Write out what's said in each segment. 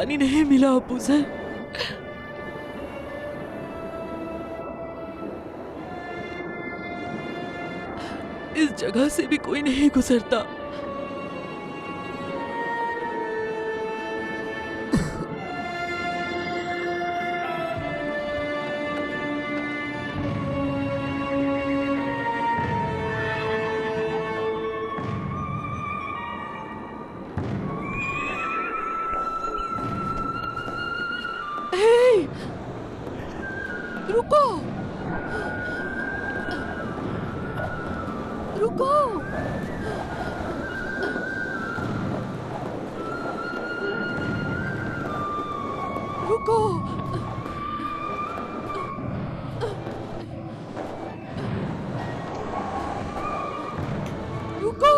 पानी नहीं मिला अबू सर। इस जगह से भी कोई नहीं गुजरता। रुको, रुको। रुको। रुको।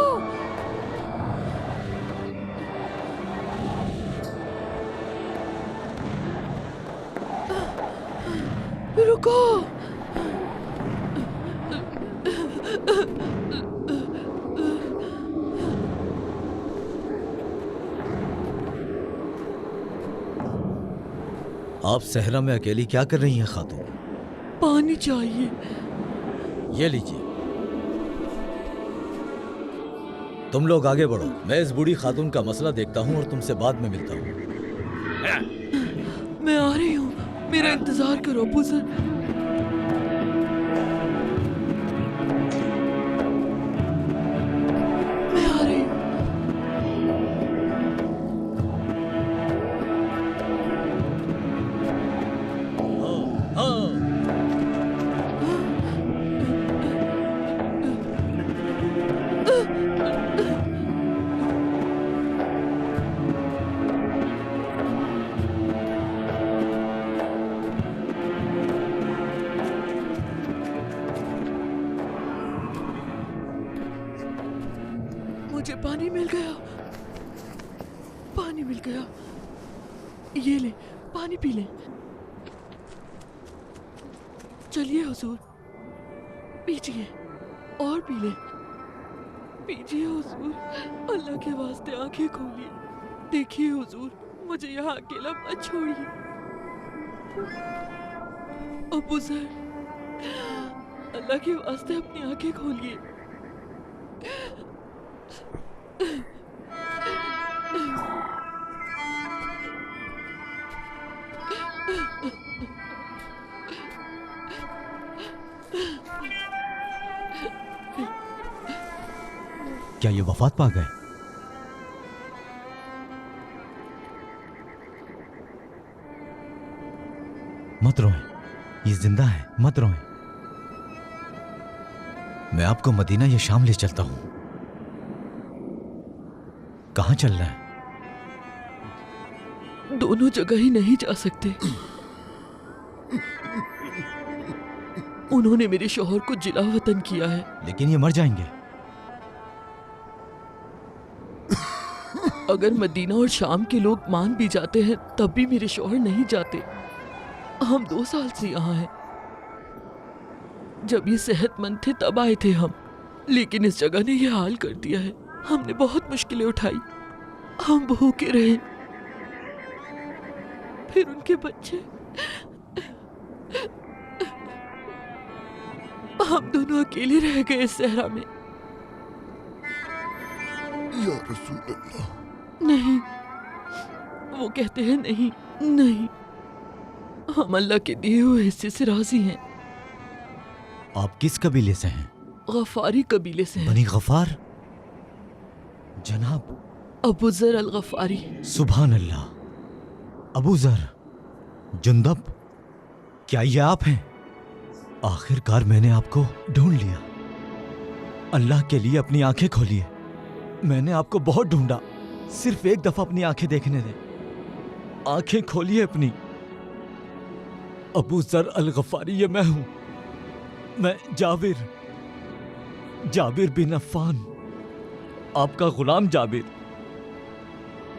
रुको। आप सहरा में अकेली क्या कर रही हैं खातून? पानी चाहिए। ये लीजिए। तुम लोग आगे बढ़ो, मैं इस बूढ़ी खातून का मसला देखता हूँ और तुमसे बाद में मिलता हूँ। मैं आ रही हूँ, मेरा इंतजार करो अबू सर। मैं आ रही हूँ। मुझे पानी मिल गया, पानी मिल गया। ये ले, पानी पी ले। चलिए हुजूर, पीजिए और पी ले। पीजिए हुजूर, अल्लाह के वास्ते आंखें खोलिए। देखिए हुजूर, मुझे यहाँ अकेला मत छोड़िए। अबू सर, अल्लाह के वास्ते अपनी आंखें खोलिए। क्या ये वफात पा गए? मत रोएं, ये जिंदा है, मत रोएं। मैं आपको मदीना या शाम ले चलता हूं। कहां चल रहा है? दोनों जगह ही नहीं जा सकते। उन्होंने मेरे शौहर को जिला वतन किया है। लेकिन ये मर जाएंगे। अगर मदीना और शाम के लोग मान भी जाते हैं तब भी मेरे शौहर नहीं जाते। हम 2 साल से यहाँ हैं। जब ये सेहतमंद थे तब आए थे हम, लेकिन इस जगह ने ये हाल कर दिया है। हमने बहुत मुश्किलें उठाई, हम भूखे रहे, फिर उनके बच्चे, हम दोनों अकेले रह गए इस सहरा में। या रसूल अल्लाह। नहीं, वो कहते हैं नहीं, नहीं, हम अल्लाह के दिए हुए हिस्से से राजी हैं। आप किस कबीले से हैं? गफारी कबीले से हैं। बनी गफार? जनाब अबू जर अल गफारी। सुभान अल्लाह। अबू जर, जुंदब, क्या ये आप हैं? आखिरकार मैंने आपको ढूंढ लिया। अल्लाह के लिए अपनी आंखें खोलिए। मैंने आपको बहुत ढूंढा, सिर्फ एक दफा अपनी आंखें देखने दें। आंखें खोलिए अपनी। अबू जर अल गफारी, ये मैं हूं। मैं जाबिर, जाबिर बिन अफ़्फ़ान, आपका गुलाम जाबिर।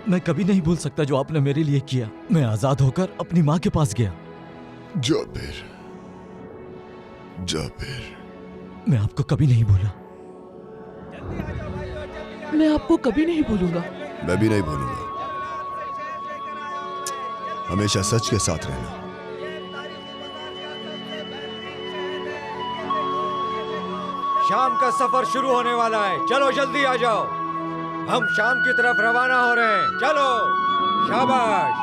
मैं कभी नहीं भूल सकता जो आपने मेरे लिए किया। मैं आजाद होकर अपनी माँ के पास गया। जाबिर, जाबिर, मैं आपको कभी नहीं भूला। मैं आपको कभी नहीं भूलूंगा। मैं भी नहीं भूलूंगा। हमेशा सच के साथ रहना। शाम का सफर शुरू होने वाला है, चलो जल्दी आ जाओ। हम शाम की तरफ रवाना हो रहे हैं, चलो। शाबाश।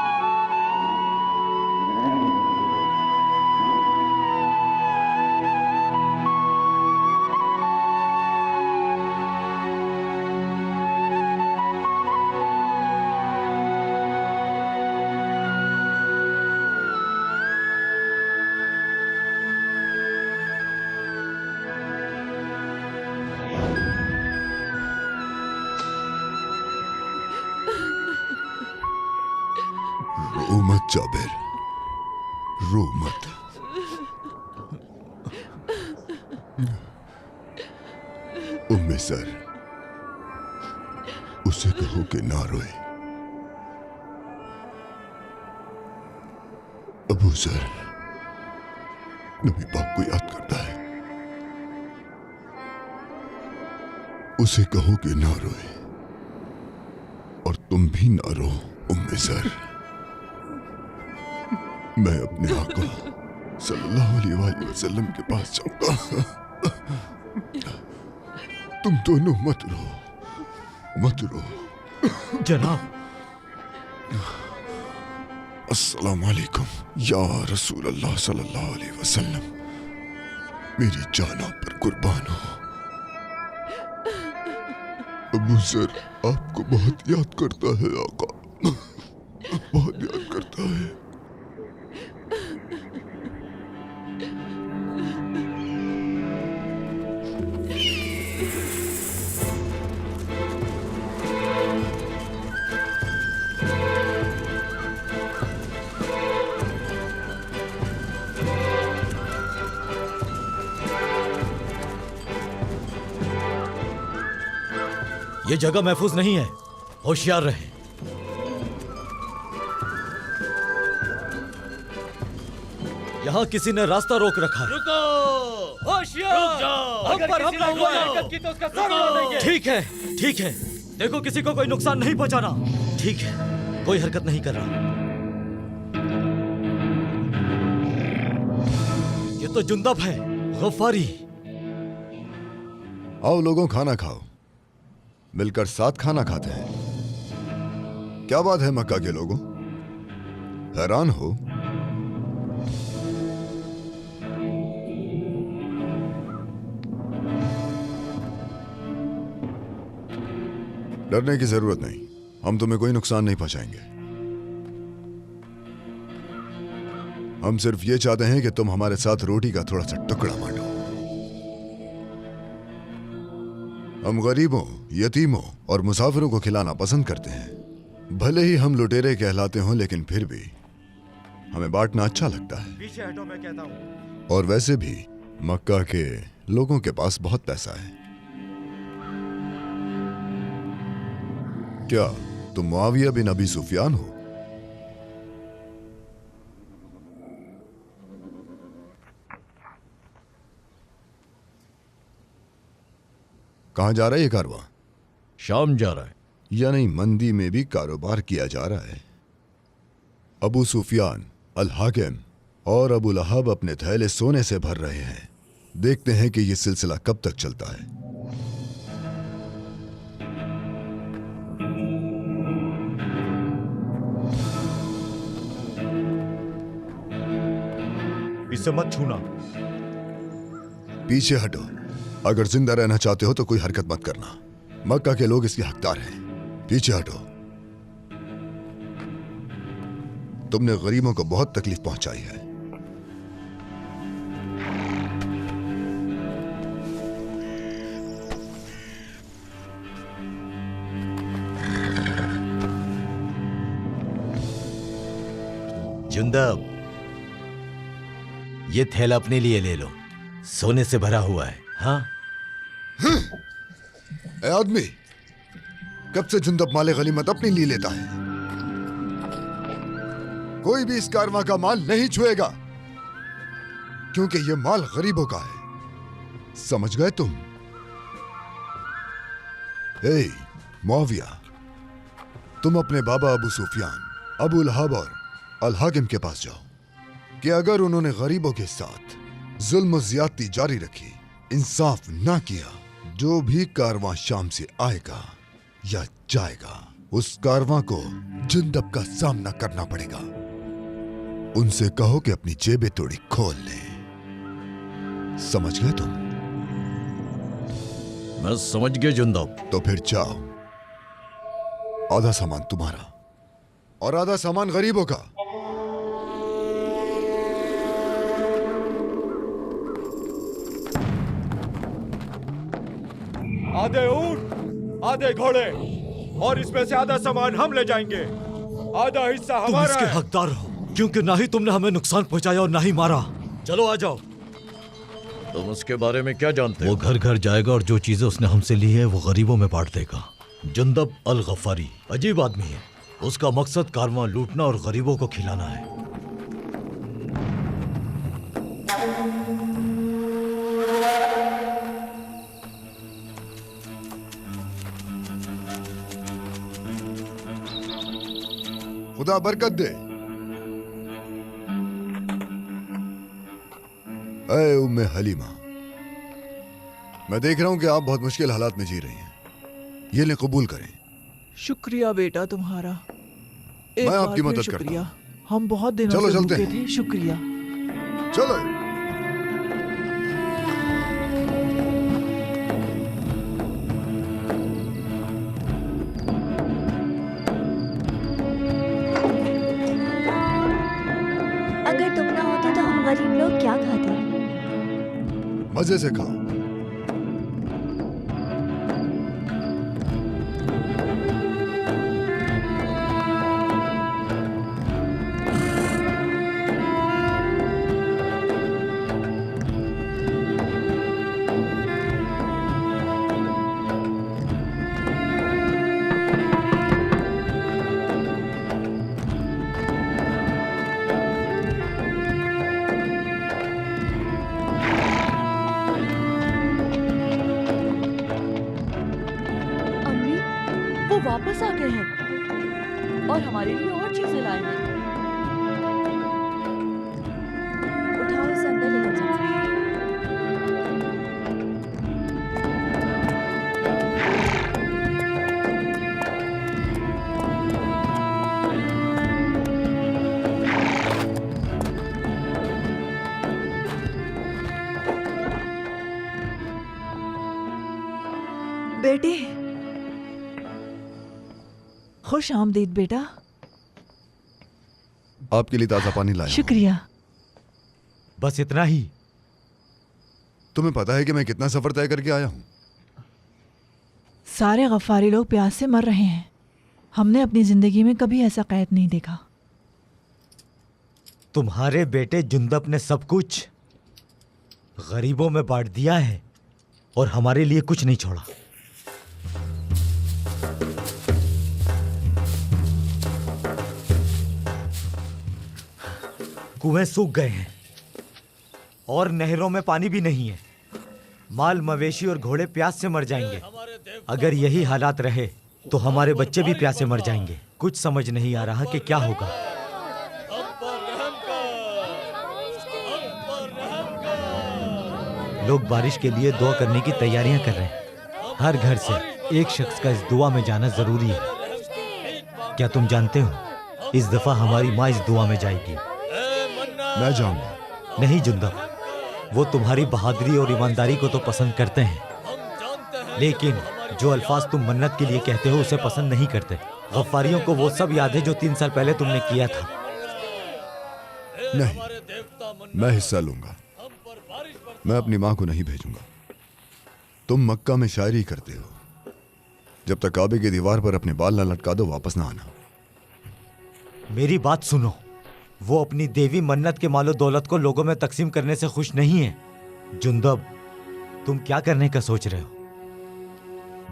रो मत जाबिर, रो मत। उम्मे सर, उसे कहो कि ना रोए। अबू सर नबी पाक को याद करता है, उसे कहो कि ना रोए। और तुम भी ना रो उम्मे सर। मैं अपने आका सल्लल्लाहु अलैहि वसल्लम के पास जाऊंगा। तुम दोनों मत रो, मत रो। जनाब, अस्सलाम वालेकुम या रसूल अल्लाह सल्लल्लाहु अलैहि वसल्लम। मेरी जान आप पर कुर्बान हो। अबू सर आपको बहुत याद करता है आका, बहुत याद करता है। ये जगह महफूज नहीं है, होशियार रहें। यहाँ किसी ने रास्ता रोक रखा है। रुको, होशियार, रुक जाओ। हम पर हमला हुआ है तो उसका सर उड़ा देंगे। ठीक है, ठीक है। देखो किसी को कोई नुकसान नहीं पहुंचाना। ठीक है, कोई हरकत नहीं कर रहा। ये तो जुंदब है, गफ्फारी। आओ लोगों, खाना खाओ। मिलकर साथ खाना खाते हैं। क्या बात है मक्का के लोगों, हैरान हो? डरने की जरूरत नहीं, हम तुम्हें कोई नुकसान नहीं पहुंचाएंगे। हम सिर्फ ये चाहते हैं कि तुम हमारे साथ रोटी का थोड़ा सा टुकड़ा बांटो। हम गरीबों, यतीमों और मुसाफिरों को खिलाना पसंद करते हैं। भले ही हम लुटेरे कहलाते हों, लेकिन फिर भी हमें बांटना अच्छा लगता है। पीछे हटो, मैं कहता हूँ। और वैसे भी मक्का के लोगों के पास बहुत पैसा है। क्या तुम मुआविया बिन अबी सुफियान हो? कहां जा रहा है ये कारवां? शाम जा रहा है। यानी मंदी में भी कारोबार किया जा रहा है। अबू सुफियान, अल हाकिम और अबू लहब अपने थैले सोने से भर रहे हैं। देखते हैं कि यह सिलसिला कब तक चलता है। इसे मत छूना। पीछे हटो। अगर जिंदा रहना चाहते हो तो कोई हरकत मत करना। मक्का के लोग इसके हकदार हैं। पीछे हटो। तुमने गरीबों को बहुत तकलीफ पहुंचाई है। जुंदब, ये थैला अपने लिए ले लो, सोने से भरा हुआ है। हाँ, ए आदमी, कब से जुंदब माले गनीमत अपने लिए लेता है? कोई भी इस कारवां का माल नहीं छुएगा, क्योंकि यह माल गरीबों का है। समझ गए तुम? मुआविया, तुम अपने बाबा अबू सुफियान, अबू लहब और अल हाकिम के पास जाओ कि अगर उन्होंने गरीबों के साथ जुल्म और ज्यादती जारी रखी, इंसाफ ना किया, जो भी कारवां शाम से आएगा या जाएगा, उस कारवां को जुंदब का सामना करना पड़ेगा। उनसे कहो कि अपनी जेबें थोड़ी खोल लें। समझ गए तुम? मैं समझ गया जुंदब। तो फिर जाओ, आधा सामान तुम्हारा और आधा सामान गरीबों का। आधे ऊंट, आधे घोड़े, और इसमें से आधा सामान हम ले जाएंगे। आधा हिस्सा तुम हमारा इसके है। हकदार हो, क्योंकि ना ही तुमने हमें नुकसान पहुंचाया और ना ही मारा। चलो आ जाओ। तुम उसके बारे में क्या जानते हो? वो घर घर जाएगा और जो चीजें उसने हमसे ली है वो गरीबों में बांट देगा। जुंदब अल गफारी अजीब आदमी है। उसका मकसद कारवां लूटना और गरीबों को खिलाना है। खुदा बरकत दे। ऐ उम्मे हलीमा, मैं देख रहा हूं कि आप बहुत मुश्किल हालात में जी रही हैं। ये ले, कबूल करें। शुक्रिया बेटा तुम्हारा। एक मैं बार आपकी फिर मदद करता शुक्रिया। हम बहुत दिनों चलो से चलते भूखे हैं। थे। शुक्रिया। चलो। अगर तुम ना होते तो हम गरीब लोग क्या खाते? मजे से खाओ। अम्मी, वो वापस आ गए हैं और हमारे लिए और चीजें लाए हैं। उठाओ, इसे अंदर लेकर जाओ। बेटी, खुश आमदीद बेटा। आपके लिए ताजा पानी लाया हूं। शुक्रिया। बस इतना ही? तुम्हें पता है कि मैं कितना सफर तय करके आया हूं? सारे गफ्फारी लोग प्यास से मर रहे हैं। हमने अपनी जिंदगी में कभी ऐसा कैद नहीं देखा। तुम्हारे बेटे जुंदब ने सब कुछ गरीबों में बांट दिया है और हमारे लिए कुछ नहीं छोड़ा। कुएं सूख गए हैं और नहरों में पानी भी नहीं है। माल मवेशी और घोड़े प्यास से मर जाएंगे। अगर यही हालात रहे तो हमारे बच्चे भी प्यासे मर जाएंगे। कुछ समझ नहीं आ रहा कि क्या होगा। लोग बारिश के लिए दुआ करने की तैयारियां कर रहे हैं। हर घर से एक शख्स का इस दुआ में जाना जरूरी है। क्या तुम जानते हो, इस दफा हमारी माँ इस दुआ में जाएगी। मैं जाऊंगा। नहीं जुंदब, वो तुम्हारी बहादुरी और ईमानदारी को तो पसंद करते हैं, लेकिन जो अल्फाज तुम मन्नत के लिए कहते हो उसे पसंद नहीं करते। गफ्फारियों को वो सब याद है जो 3 साल पहले तुमने किया था। नहीं, मैं हिस्सा लूंगा। मैं अपनी मां को नहीं भेजूंगा। तुम मक्का में शायरी करते हो। जब तक काबे की दीवार पर अपने बाल न लटका दो, वापस ना आना। मेरी बात सुनो। वो अपनी देवी मन्नत के मालो दौलत को लोगों में तकसीम करने से खुश नहीं है। जुंदब, तुम क्या करने का सोच रहे हो?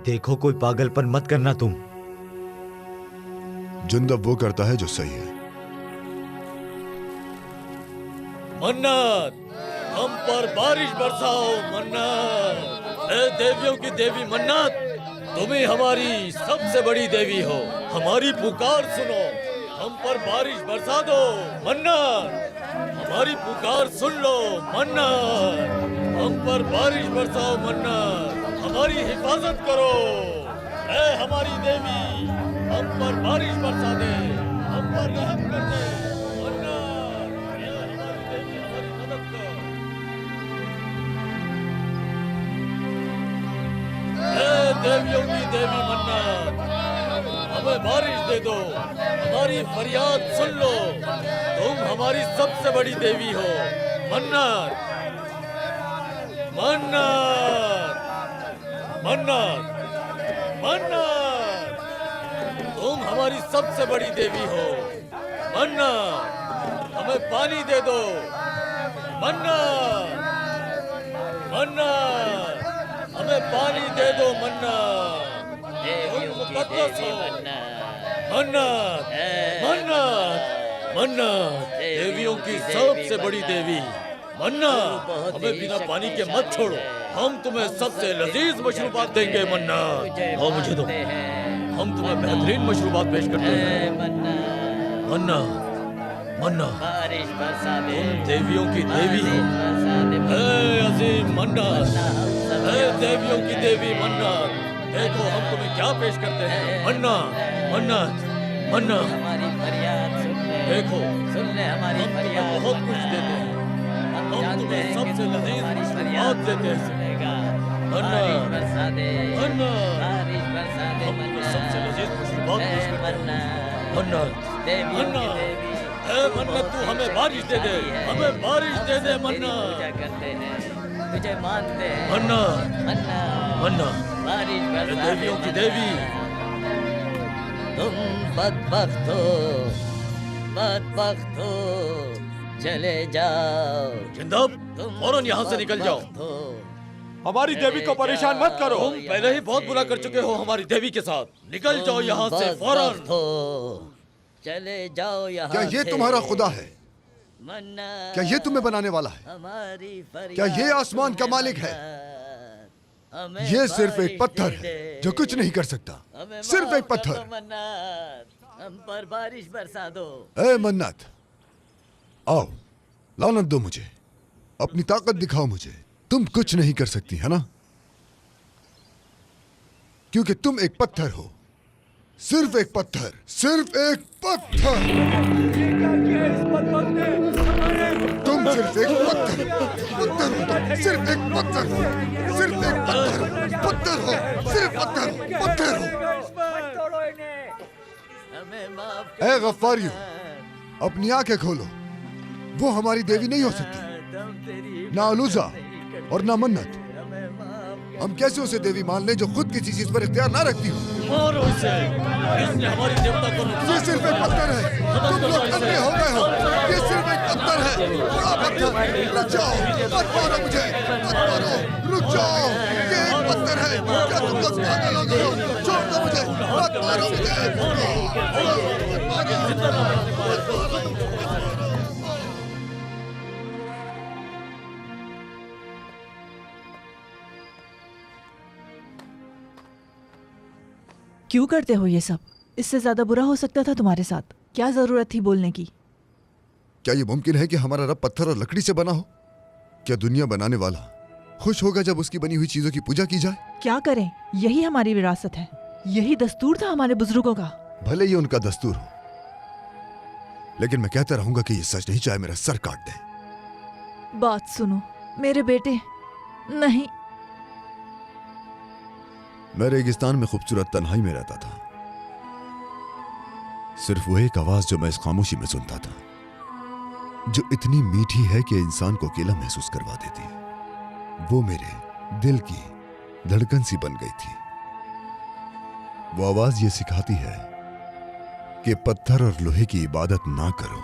देखो, कोई पागलपन मत करना तुम। जुंदब वो करता है जो सही है। मन्नत, हम पर बारिश बरसाओ। मन्नत, ए देवियों की देवी मन्नत, तुम ही हमारी सबसे बड़ी देवी हो। हमारी पुकार सुनो। हम पर बारिश बरसा दो मन्नत, हमारी पुकार सुन लो मन्नत, हम पर बारिश बरसाओ मन्नत, हमारी हिफाजत करो। ऐ हमारी देवी, हम पर बारिश बरसा दे, हम पर रहम कर दे मन्नत। ऐ हमारी देवी, हमारी मदद कर। ऐ देवियों की देवी मन्नत, हमें बारिश दे दो, हमारी फरियाद सुन लो, तुम हमारी सबसे बड़ी देवी हो मन्नत, मन्नत, मन्नत, मन्नत, तुम हमारी सबसे बड़ी देवी हो मन्नत, हमें पानी दे दो मन्नत, मन्नत, हमें पानी दे दो मन्नत, मुकद्दस हो मन्नत, मन्नत, मन्नत, देवियों की सबसे बड़ी देवी मन्नत, हमें बिना पानी के मत छोड़ो, हम तुम्हें सबसे लजीज मशरूबात देंगे मन्नत। और मुझे दो, हम तुम्हें बेहतरीन मशरूबात पेश करते हैं मन्नत, मन्नत, तुम देवियों की देवी हो। ऐ अजीम मन्नत, ऐ देवियों की देवी मन्नत, देखो हम तुम्हें क्या पेश करते हैं मन्नत, मन्नत, मन्नत, हमारी फरियाद सुन ले, देखो सुन ले हमारी हम तुम्हें फरियाद बहुत कुछ मन्नत। देते हैं, हम हम जानते तुम्हें हैं कि सबसे तू लजीज हमारी मशरूबात फरियाद देते हैं सुनेगा। मन्नत, बारिश बरसा दे, मन्नत, बारिश बरसा दे हम तुम्हें सबसे मन्नत, लजीज मशरूबात पेश ऐ करते हैं मन्नत, मन्नत, देवियों की मन्नत, देवी, ऐ मन्नत तू हमें बारिश दे दे, हमें बारिश दे दे हम सब तेरी मन्नत, पूजा करते हैं, तुझे मानते हैं मन्नत, मन्नत, मन्नत, बारिश ऐ बरसा दे देवियों की देवी मन्नत। तुम बदबख्त हो, बदबख्त हो, चले जाओ, जिंदब तुम फौरन यहाँ से निकल जाओ। बदबख्त हो, हमारी देवी को परेशान मत करो। तुम पहले ही बहुत बुरा कर चुके हो हमारी देवी के साथ, निकल जाओ यहाँ से फौरन। बदबख्त हो, चले जाओ यहाँ क्या ये से। तुम्हारा खुदा है? मन्नत, क्या ये तुम्हें बनाने वाला है? हमारी क्या ये आसमान का मालिक है? हमें ये सिर्फ एक बारिश पत्थर दे है दे। जो कुछ नहीं कर सकता। हमें सिर्फ माफ एक कर पत्थर। दो मन्नत, हम पर बारिश बरसा दो। ए मन्नत, आओ, लानत दो मुझे, अपनी ताकत दिखाओ मुझे। तुम कुछ नहीं कर सकती है ना, क्योंकि तुम एक पत्थर हो, सिर्फ एक पत्थर, सिर्फ एक पत्थर। तुम सिर्फ एक पत्थर, पत्थर हो तुम, सिर्फ एक पत्थर हो, सिर्फ एक पत्थर हो, पत्थर हो, सिर्फ पत्थर, पत्थर हो। हमें माफ ए गफ्फारियो, अपनी आंखें खोलो, वो हमारी देवी नहीं हो सकती, तुम तेरी ना अलूजा और ना मन्नत। हमें माफ हम कैसे उसे देवी मान लें जो खुद किसी चीज पर इख्तियार ना रखती हो? मारो इसे, इसने हमारी देवता को नुकसान ये सिर्फ एक पत्थर है, तुम लोग अंधे हो गए हो। ये सिर्फ एक पत्थर है, बड़ा पत्थर। रुक जाओ, मत मारो मुझे, मत मारो, रुक जाओ। ये एक पत्थर है, क्या तुम लोग पागल हो गए हो? छोड़ दो मुझे, मत मारो मुझे, मत मारो। क्यों करते हो ये सब? इससे ज्यादा बुरा हो सकता था तुम्हारे साथ। क्या जरूरत थी बोलने की? क्या ये मुमकिन है कि हमारा रब पत्थर और लकड़ी से बना हो? क्या दुनिया बनाने वाला खुश होगा जब उसकी बनी हुई चीजों की पूजा की जाए? क्या करें, यही हमारी विरासत है, यही दस्तूर था हमारे बुजुर्गों का। भले ये उनका दस्तूर हो, लेकिन मैं कहता रहूंगा कि ये सच नहीं, चाहे मेरा सर काट दे। बात सुनो मेरे बेटे। नहीं, मैं रेगिस्तान में खूबसूरत तन्हाई में रहता था। सिर्फ वो एक आवाज जो मैं इस खामोशी में सुनता था, जो इतनी मीठी है कि इंसान को अकेला महसूस करवा देती है। वो मेरे दिल की धड़कन सी बन गई थी। वो आवाज ये सिखाती है कि पत्थर और लोहे की इबादत ना करो,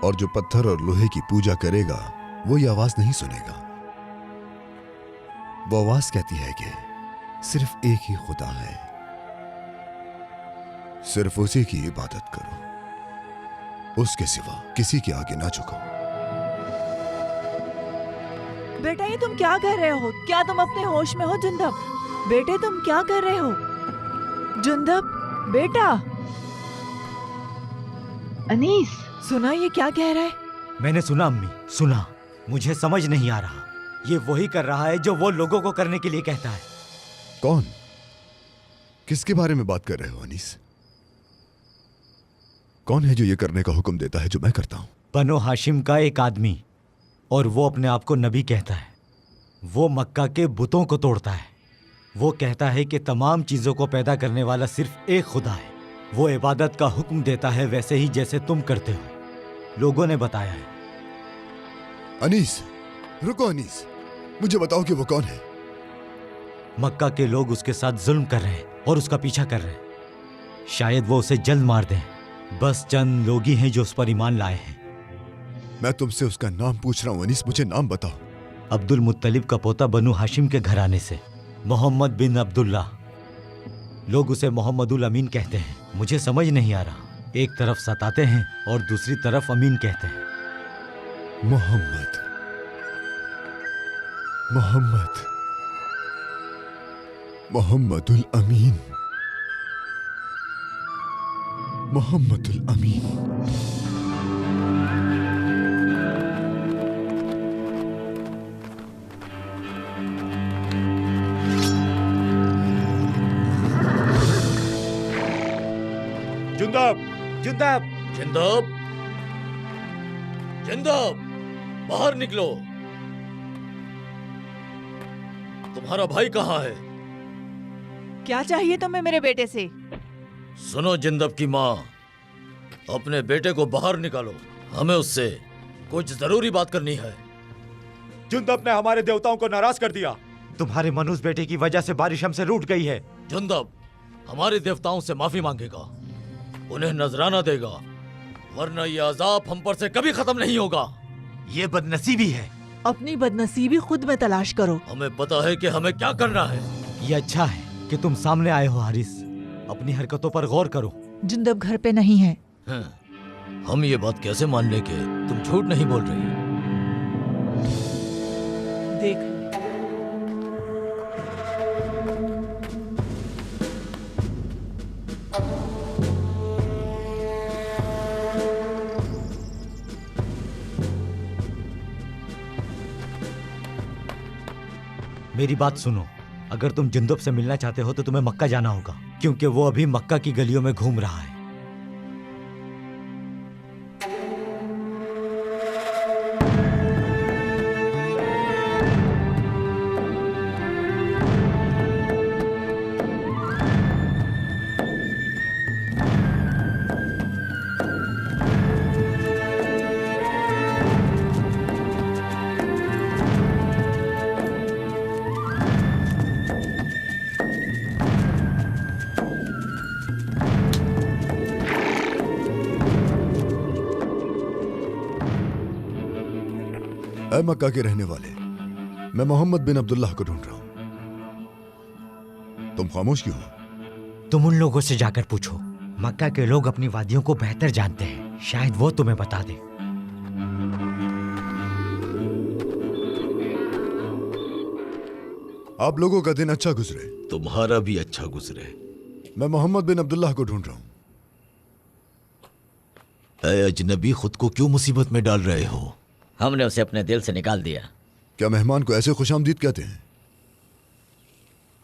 और जो पत्थर और लोहे की पूजा करेगा वो ये आवाज नहीं सुनेगा। वो आवाज कहती है कि सिर्फ एक ही खुदा है, सिर्फ उसी की इबादत करो, उसके सिवा किसी के आगे ना झुको। बेटा ये तुम क्या कर रहे हो? क्या तुम अपने होश में हो जुंदब? बेटे तुम क्या कर रहे हो? जुंदब बेटा, अनीस, सुना ये क्या कह रहा है? मैंने सुना अम्मी, सुना। मुझे समझ नहीं आ रहा। ये वही कर रहा है जो वो लोगों को करने के लिए कहता है। कौन? किसके बारे में बात कर रहे हो अनीस? कौन है जो ये करने का हुक्म देता है जो मैं करता हूं? बनो हाशिम का एक आदमी, और वो अपने आप को नबी कहता है। वो मक्का के बुतों को तोड़ता है। वो कहता है कि तमाम चीजों को पैदा करने वाला सिर्फ एक खुदा है। वो इबादत का हुक्म देता है वैसे ही जैसे तुम करते हो। लोगों ने बताया है। अनीस, रुको अनीस, मुझे बताओ कि वो कौन है? मक्का के लोग उसके साथ जुल्म कर रहे हैं और उसका पीछा कर रहे हैं। शायद वो उसे जल्द मार दें। बस चंद लोग ही हैं जो उस पर ईमान लाए हैं। मैं तुमसे उसका नाम पूछ रहा हूं अनीस, मुझे नाम बताओ। अब्दुल मुत्तलिब का पोता बनु हाशिम के घराने से, मोहम्मद बिन अब्दुल्ला। लोग उसे मोहम्मदुल अमीन कहते हैं। मुझे समझ नहीं आ रहा, एक तरफ सताते हैं और दूसरी तरफ अमीन कहते हैं। मोहम्मद, मोहम्मद, मोहम्मदुल अमीन, मोहम्मदुल अमीन। जुंदब, जुंदब, जिंदब, जिंदब, बाहर निकलो। तुम्हारा भाई कहाँ है? क्या चाहिए तुम्हें मेरे बेटे से? सुनो जिंदब की माँ, अपने बेटे को बाहर निकालो। हमें उससे कुछ जरूरी बात करनी है। जुंदब ने हमारे देवताओं को नाराज कर दिया। तुम्हारे मनुष्य बेटे की वजह से बारिश हमसे रूठ गई है। जिंदब हमारे देवताओं से माफी मांगेगा, उन्हें नजराना देगा, वरना ये अजाब हम पर से कभी खत्म नहीं होगा। ये बदनसीबी है। अपनी बदनसीबी खुद में तलाश करो। हमें पता है कि हमें क्या करना है। ये अच्छा है कि तुम सामने आए हो हारिस। अपनी हरकतों पर गौर करो। जिंदब घर पे नहीं है। हम ये बात कैसे मान ले कि तुम झूठ नहीं बोल रही? देख, मेरी बात सुनो। अगर तुम जुंदब से मिलना चाहते हो तो तुम्हें मक्का जाना होगा, क्योंकि वो अभी मक्का की गलियों में घूम रहा है। ऐ मक्का के रहने वाले, मैं मोहम्मद बिन अब्दुल्लाह को ढूंढ रहा हूं। तुम खामोश क्यों हो? तुम उन लोगों से जाकर पूछो। मक्का के लोग अपनी वादियों को बेहतर जानते हैं, शायद वो तुम्हें बता दे। आप लोगों का दिन अच्छा गुजरे। तुम्हारा भी अच्छा गुजरे। मैं मोहम्मद बिन अब्दुल्लाह को ढूंढ रहा हूं। ऐ अजनबी, खुद को क्यों मुसीबत में डाल रहे हो? हमने उसे अपने दिल से निकाल दिया। क्या मेहमान को ऐसे खुशामदीद कहते हैं?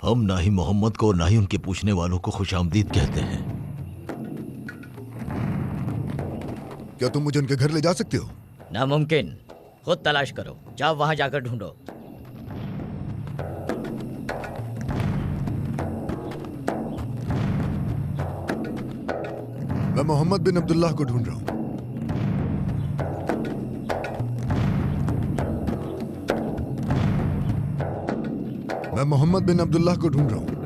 हम ना ही मोहम्मद को और ना ही उनके पूछने वालों को खुशामदीद कहते हैं। क्या तुम मुझे उनके घर ले जा सकते हो? नामुमकिन। खुद तलाश करो, जाओ वहां जाकर ढूंढो। मैं मोहम्मद बिन अब्दुल्लाह को ढूंढ रहा हूं। मैं मोहम्मद बिन अब्दुल्लाह को ढूंढ रहा हूं।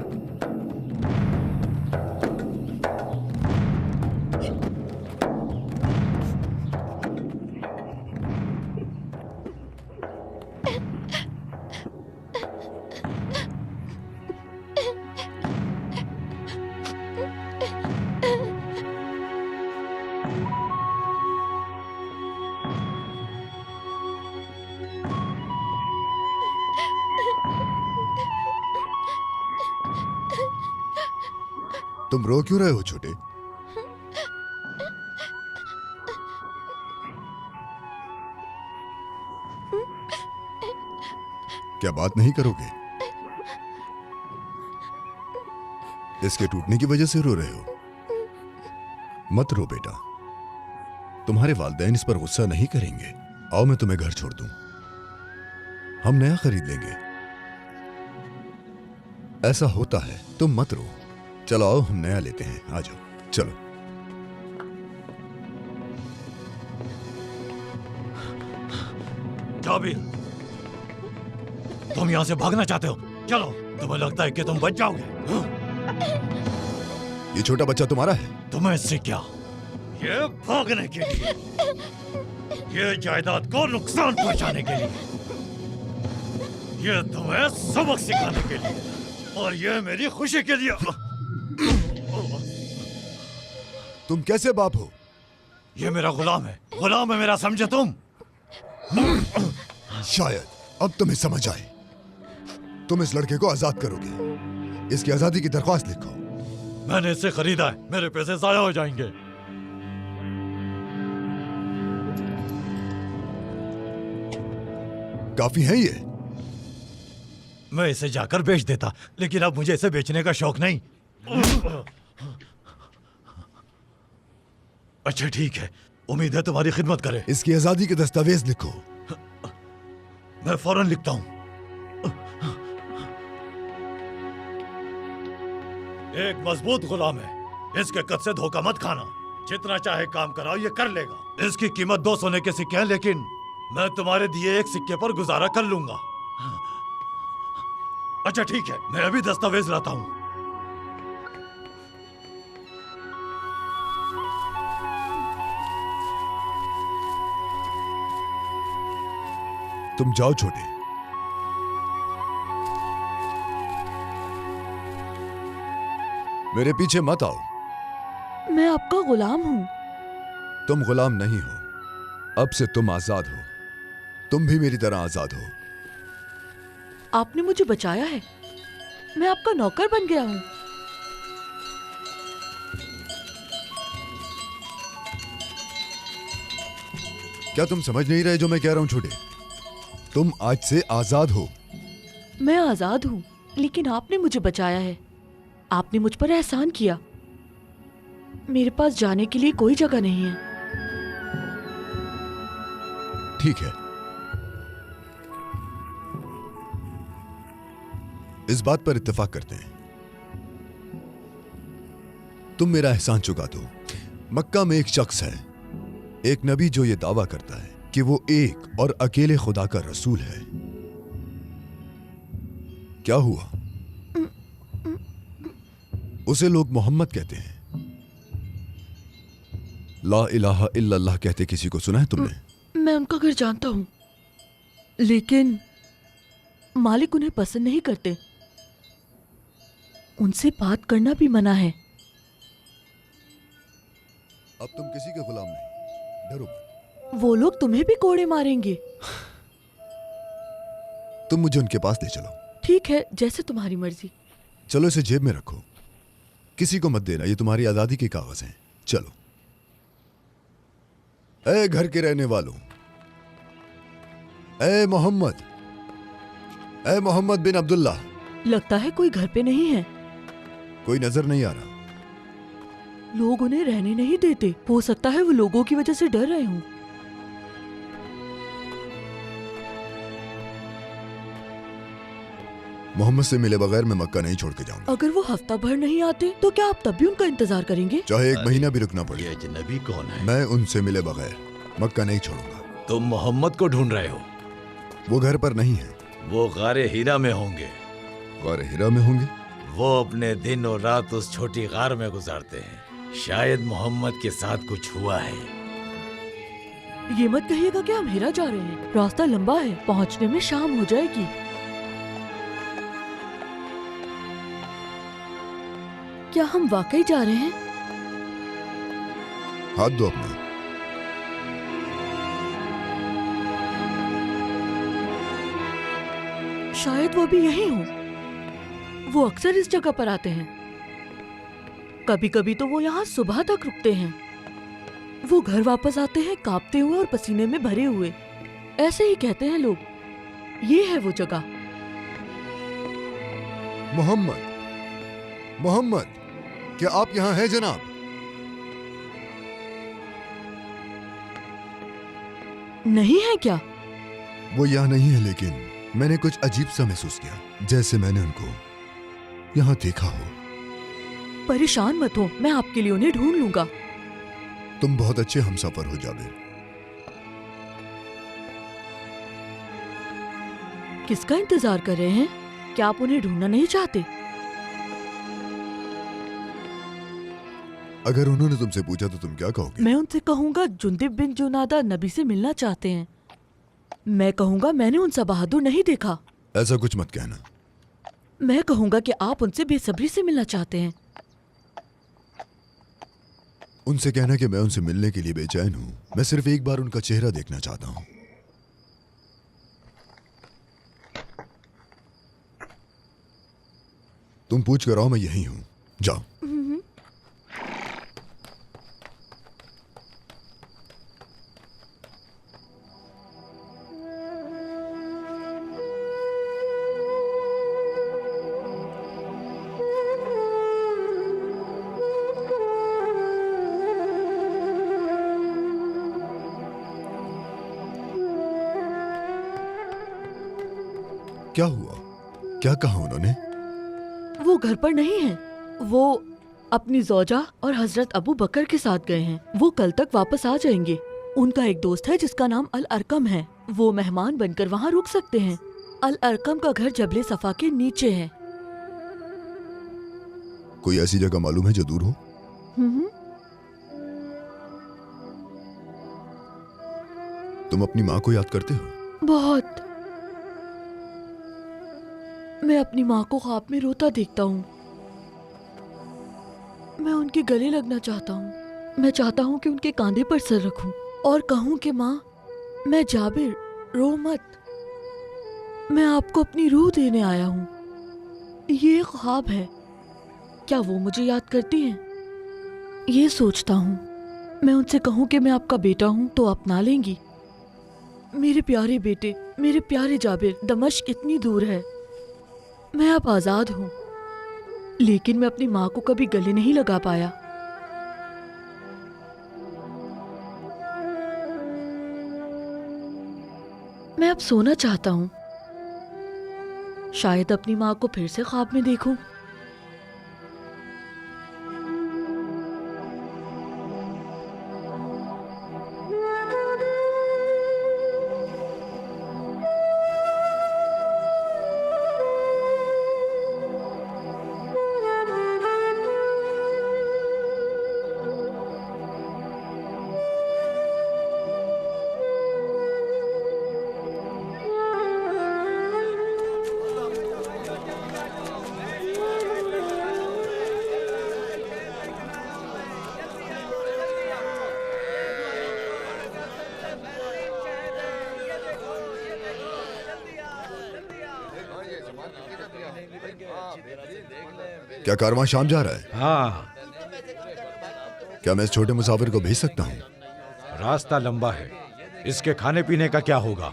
तुम रो क्यों रहे हो छोटे? क्या बात नहीं करोगे? इसके टूटने की वजह से रो रहे हो? मत रो बेटा, तुम्हारे वालिदैन इस पर गुस्सा नहीं करेंगे। आओ मैं तुम्हें घर छोड़ दूं, हम नया खरीद लेंगे। ऐसा होता है, तुम मत रो। चलो आओ हम नया लेते हैं, आ जाओ चलो। जाबिर, तुम यहां से भागना चाहते हो? चलो, तुम्हें लगता है कि तुम बच जाओगे? ये छोटा बच्चा तुम्हारा है? तुम्हें इससे क्या? ये भागने के लिए, ये जायदाद को नुकसान पहुंचाने के लिए, ये तुम्हें सबक सिखाने के लिए, और ये मेरी खुशी के लिए। तुम कैसे बाप हो? ये मेरा गुलाम है, गुलाम है मेरा, समझे तुम? शायद अब तुम्हें समझ आए। तुम इस लड़के को आजाद करोगे, इसकी आजादी की दरख्वास्त लिखो। मैंने इसे खरीदा है, मेरे पैसे जाया हो जाएंगे। काफी है ये? मैं इसे जाकर बेच देता, लेकिन अब मुझे इसे बेचने का शौक नहीं। अच्छा ठीक है, उम्मीद है तुम्हारी खिदमत करे। इसकी आजादी के दस्तावेज लिखो। मैं फौरन लिखता हूं। एक मजबूत गुलाम है, इसके कद से धोखा मत खाना। जितना चाहे काम कराओ, ये कर लेगा। इसकी कीमत 2 सोने के सिक्के हैं, लेकिन मैं तुम्हारे दिए एक सिक्के पर गुजारा कर लूंगा। अच्छा ठीक है, मैं अभी दस्तावेज लाता हूं। तुम जाओ छोटे। मेरे पीछे मत आओ। मैं आपका गुलाम हूँ। तुम गुलाम नहीं हो, अब से तुम आजाद हो। तुम भी मेरी तरह आजाद हो। आपने मुझे बचाया है, मैं आपका नौकर बन गया हूँ। क्या तुम समझ नहीं रहे जो मैं कह रहा हूं छोटे? तुम आज से आजाद हो। मैं आजाद हूँ, लेकिन आपने मुझे बचाया है। आपने मुझ पर एहसान किया। मेरे पास जाने के लिए कोई जगह नहीं है। ठीक है, इस बात पर इत्तेफाक करते हैं। तुम मेरा एहसान चुका दो। मक्का में एक शख्स है, एक नबी, जो ये दावा करता है कि वो एक और अकेले खुदा का रसूल है। क्या हुआ? उसे लोग मोहम्मद कहते हैं। ला इलाहा इल्लल्लाह कहते किसी को सुना है तुमने? मैं उनका घर जानता हूँ, लेकिन मालिक उन्हें पसंद नहीं करते। उनसे बात करना भी मना है। अब तुम किसी के गुलाम नहीं, डरो मत। वो लोग तुम्हें भी कोड़े मारेंगे। तुम मुझे उनके पास ले चलो। ठीक है, जैसे तुम्हारी मर्जी। चलो इसे जेब में रखो, किसी को मत देना, ये तुम्हारी आजादी के कागज हैं। चलो। ए घर के रहने वालों, ए मोहम्मद बिन अब्दुल्ला। लगता है कोई घर पे नहीं है। कोई नजर नहीं आ रहा। लोग उन्हें रहने नहीं देते। हो सकता है वो लोगों की वजह से डर रहे हों। मोहम्मद से मिले बगैर मैं मक्का नहीं छोड़ के जाऊंगा। अगर वो हफ्ता भर नहीं आते तो क्या आप तब भी उनका इंतजार करेंगे? चाहे 1 महीना भी रुकना पड़े, ये अजनबी कौन है? मैं उनसे मिले बगैर मक्का नहीं छोड़ूंगा। तुम मोहम्मद को ढूंढ रहे हो? वो घर पर नहीं है। वो गारे हीरा में होंगे। गारे हिरा में होंगे? वो अपने दिन और रात उस छोटी गार में गुजारते हैं। शायद मोहम्मद के साथ कुछ हुआ है। ये मत कहिएगा कि हम हेरा जा रहे हैं। रास्ता लंबा है, पहुंचने में शाम हो जाएगी। क्या हम वाकई जा रहे हैं? हाथ दो अपना। शायद वो भी यही हो। वो अक्सर इस जगह पर आते हैं। कभी कभी तो वो यहाँ सुबह तक रुकते हैं। वो घर वापस आते हैं कांपते हुए और पसीने में भरे हुए। ऐसे ही कहते हैं लोग। ये है वो जगह। मोहम्मद, मोहम्मद, क्या आप यहां हैं जनाब? नहीं है क्या? वो यहाँ नहीं है, लेकिन मैंने कुछ अजीब सा महसूस किया, जैसे मैंने उनको यहाँ देखा हो। परेशान मत हो, मैं आपके लिए उन्हें ढूंढ लूंगा। तुम बहुत अच्छे हमसफर हो जाबिर। किसका इंतजार कर रहे हैं? क्या आप उन्हें ढूंढना नहीं चाहते? अगर उन्होंने तुमसे पूछा तो तुम क्या कहोगे? मैं उनसे कहूंगा जुंदिब बिन जुनादा नबी से मिलना चाहते हैं। मैं कहूंगा मैंने उनसा बहादुर नहीं देखा। ऐसा कुछ मत कहना। मैं कहूंगा कि आप उनसे बेसब्री से मिलना चाहते हैं। उनसे कहना कि मैं उनसे मिलने के लिए बेचैन हूं। मैं सिर्फ एक बार उनका चेहरा देखना चाहता हूं। तुम पूछ कर आओ, मैं यही हूं। जाओ। क्या हुआ? क्या कहा उन्होंने? वो घर पर नहीं है। वो अपनी जोजा और हजरत अबू बकर के साथ गए हैं। वो कल तक वापस आ जाएंगे। उनका एक दोस्त है जिसका नाम अल अरकम है। वो मेहमान बनकर वहाँ रुक सकते हैं। अल अरकम का घर जबले सफा के नीचे है। कोई ऐसी जगह मालूम है जो दूर हो? तुम अपनी माँ को याद करते हो? बहुत। मैं अपनी माँ को ख्वाब में रोता देखता हूँ। मैं उनके गले लगना चाहता हूँ। मैं चाहता हूँ कि उनके कांधे पर सर रखूं और कहूँ कि माँ, मैं जाबिर, रो मत। मैं आपको अपनी रूह देने आया हूँ। ये एक ख्वाब है। क्या वो मुझे याद करती हैं? ये सोचता हूँ। मैं उनसे कहूँ कि मैं आपका बेटा हूँ तो अपना लेंगी। मेरे प्यारे बेटे, मेरे प्यारे जाबिर, दमिश्क इतनी दूर है। मैं अब आजाद हूँ, लेकिन मैं अपनी माँ को कभी गले नहीं लगा पाया। मैं अब सोना चाहता हूँ। शायद अपनी माँ को फिर से ख्वाब में देखूं। क्या कारवां शाम जा रहा है? हाँ, क्या मैं इस छोटे मुसाफिर को भेज सकता हूँ? रास्ता लंबा है। इसके खाने पीने का क्या होगा?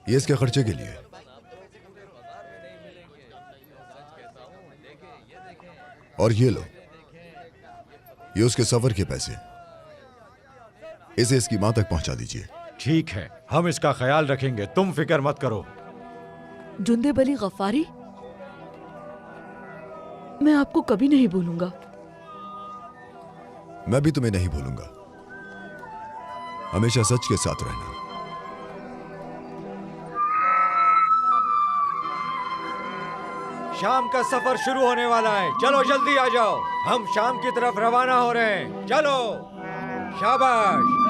ये इसके खर्चे के लिए। और ये लो, ये उसके सफर के पैसे। इसे इसकी मां तक पहुंचा दीजिए। ठीक है, हम इसका ख्याल रखेंगे, तुम फिक्र मत करो। जुंदेब अली गफ्फारी, मैं आपको कभी नहीं भूलूंगा। मैं भी तुम्हें नहीं भूलूंगा। हमेशा सच के साथ रहना। शाम का सफर शुरू होने वाला है। चलो जल्दी आ जाओ, हम शाम की तरफ रवाना हो रहे हैं। चलो, शाबाश।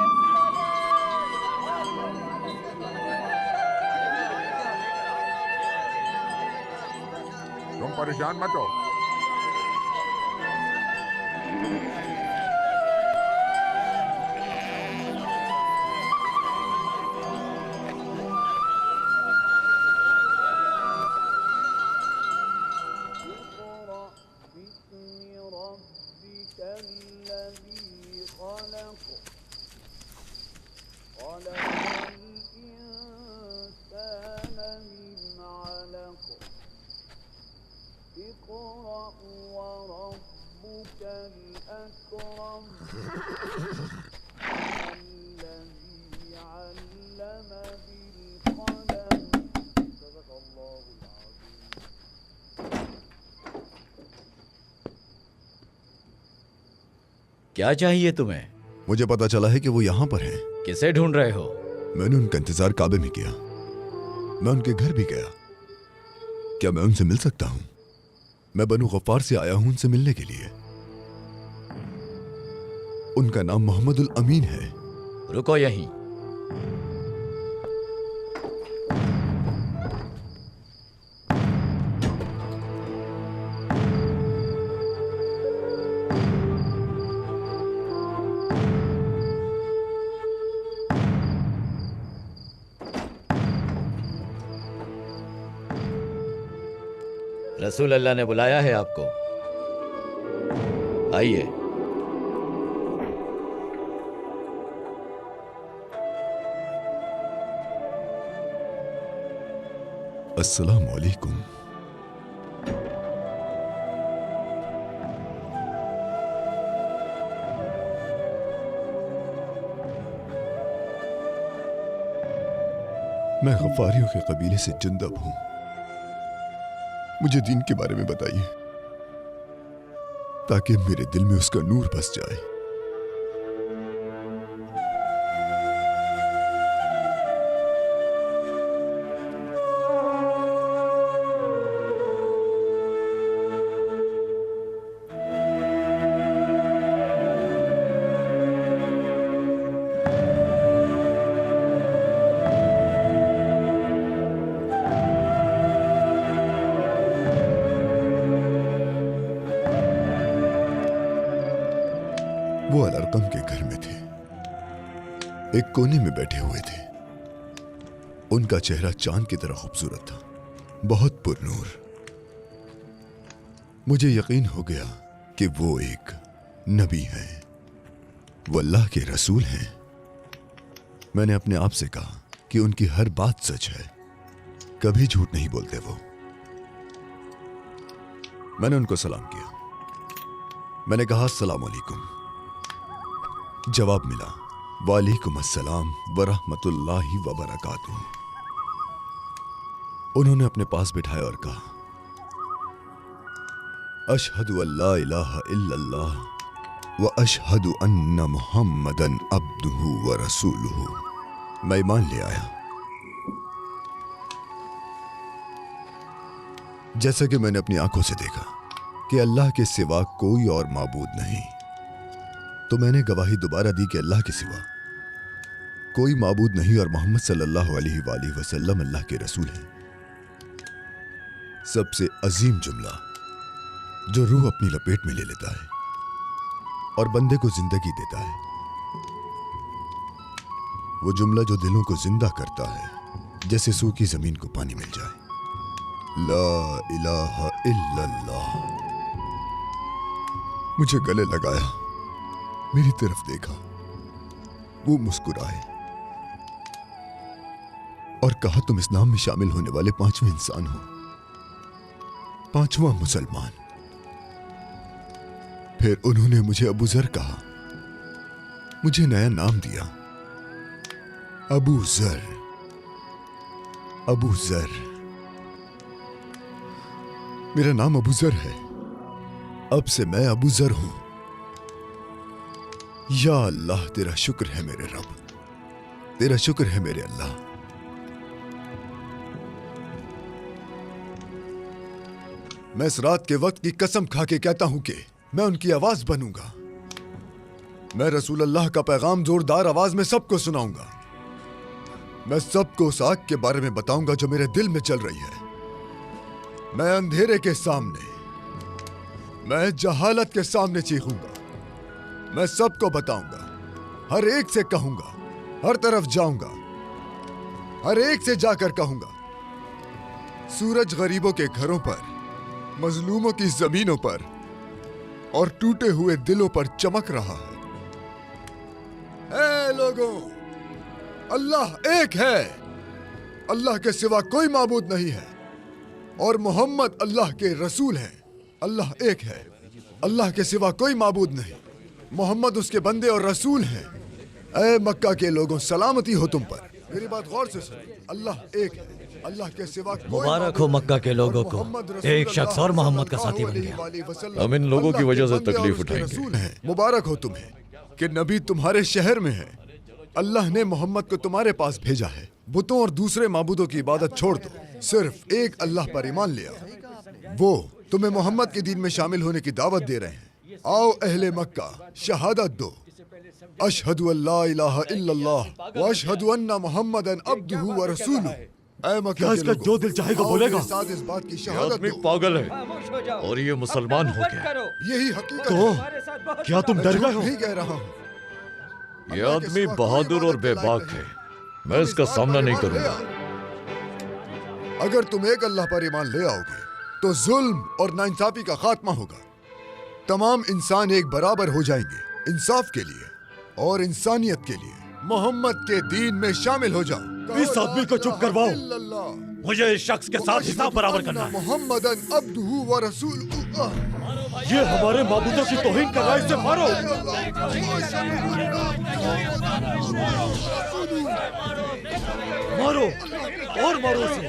तुम परेशान मत हो। क्या चाहिए तुम्हें? मुझे पता चला है कि वो यहां पर हैं। किसे ढूंढ रहे हो? मैंने उनका इंतजार काबे में किया। मैं उनके घर भी गया। क्या मैं उनसे मिल सकता हूं? मैं बनु गफ्फार से आया हूं उनसे मिलने के लिए। उनका नाम मोहम्मदुल अमीन है। रुको यहीं। रसूल अल्लाह ने बुलाया है आपको। आइए। अस्सलाम वालेकुम। मैं गफ्फारियों के कबीले से जुंदब हूं। मुझे दीन के बारे में बताइए ताकि मेरे दिल में उसका नूर बस जाए। वो अलअरकम के घर में थे। एक कोने में बैठे हुए थे। उनका चेहरा चांद की तरह खूबसूरत था, बहुत पुरनूर। मुझे यकीन हो गया कि वो एक नबी हैं, वो अल्लाह के रसूल हैं। मैंने अपने आप से कहा कि उनकी हर बात सच है, कभी झूठ नहीं बोलते वो। मैंने उनको सलाम किया। मैंने कहा अस्सलाम वालेकुम। जवाब मिला वालेकुम अस्सलाम वरहमतुल्लाहि वबरकातुहू। उन्होंने अपने पास बिठाया और कहा अशहदु अल्ला इलाहा इल्लल्लाह व अशहदु अन्ना मुहम्मदन अब्दुहु व रसूलुहु। मैं ईमान ले आया। जैसा कि मैंने अपनी आंखों से देखा कि अल्लाह के सिवा कोई और माबूद नहीं, तो मैंने गवाही दोबारा दी कि अल्लाह के सिवा कोई माबूद नहीं और मोहम्मद सल्लल्लाहु अलैहि वसल्लम अल्लाह के रसूल हैं। सबसे अजीम जुमला जो रूह अपनी लपेट में ले लेता है और बंदे को जिंदगी देता है, वो जुमला जो दिलों को जिंदा करता है जैसे सूखी जमीन को पानी मिल जाए। ला इलाहा इल्लल्लाह। मुझे गले लगाया, मेरी तरफ देखा, वो मुस्कुराए और कहा तुम इस्लाम में शामिल होने वाले 5वें इंसान हो, 5वां मुसलमान। फिर उन्होंने मुझे अबू जर कहा, मुझे नया नाम दिया, अबू जर। अबू जर, मेरा नाम अबू जर है। अब से मैं अबू जर हूं। या अल्लाह, तेरा शुक्र है मेरे रब, तेरा शुक्र है मेरे अल्लाह। मैं इस रात के वक्त की कसम खा के कहता हूं कि मैं उनकी आवाज बनूंगा। मैं रसूल अल्लाह का पैगाम जोरदार आवाज में सबको सुनाऊंगा। मैं सबको उस आग के बारे में बताऊंगा जो मेरे दिल में चल रही है। मैं अंधेरे के सामने, मैं जहालत के सामने चीखूंगा। मैं सबको बताऊंगा, हर एक से कहूंगा, हर तरफ जाऊंगा, हर एक से जाकर कहूंगा, सूरज गरीबों के घरों पर, मजलूमों की जमीनों पर और टूटे हुए दिलों पर चमक रहा है। ऐ लोगों, अल्लाह एक है, अल्लाह के सिवा कोई माबूद नहीं है और मोहम्मद अल्लाह के रसूल हैं। अल्लाह एक है, अल्लाह के सिवा कोई माबूद नहीं, मोहम्मद उसके बंदे और रसूल हैं। ऐ मक्का के लोगों, सलामती हो तुम पर। मेरी बात गौर से सुनो, अल्लाह एक है, अल्लाह के सिवा कोई मुबारक हो मक्का के लोगों को, मोहम्मद एक शख्स और मोहम्मद का सल्लल्लाहु साथी बन अलैहि गया। वसल्लम हम इन लोगों की अल्लाह वजह के से बंदे और तकलीफ उसके उठाएंगे। रसूल हैं। मुबारक हो तुम्हें कि नबी तुम्हारे शहर में है। अल्लाह ने मोहम्मद को तुम्हारे पास भेजा है। बुतों और दूसरे माबूदों की इबादत छोड़ दो, सिर्फ एक अल्लाह पर ईमान ले आओ। वो तुम्हें मोहम्मद के दीन में शामिल होने की दावत दे रहे हैं। आओ अहले मक्का, शहादत दो, अशहदु अल्ला इलाहा इल्लल्लाह व अशहदु अन्ना मुहम्मदन अब्दुहु व रसूलुहु। ऐ मक्का क्या के इसका लोगों, जो दिल चाहेगा आओ बोलेगा? मेरे साथ इस बात की ये शहादत आदमी दो। पागल है खामोश हो जाओ। और ये मुसलमान हो गया। यही हकीकत तो है। हमारे साथ बहुत क्या तुम मैं डर झूठ गए हो? नहीं कह रहा हूँ। ये आदमी बहादुर और बेबाक है, मैं इसका सामना नहीं करूंगा। अगर तुम एक अल्लाह पर ईमान ले आओगे तो जुल्म और नाइंसाफी का खात्मा होगा। तमाम इंसान एक बराबर हो जाएंगे इंसाफ के लिए और इंसानियत के लिए। मोहम्मद के दीन में शामिल हो जाओ। इस आदमी को चुप करवाओ। मुझे इस शख्स के साथ हिसाब बराबर करना है। मोहम्मदन अब्दुहु व रसूलुहु। ये हमारे माबूदों की तौहीन कर रहा है, इसे मारो। मारो और मारो इसे,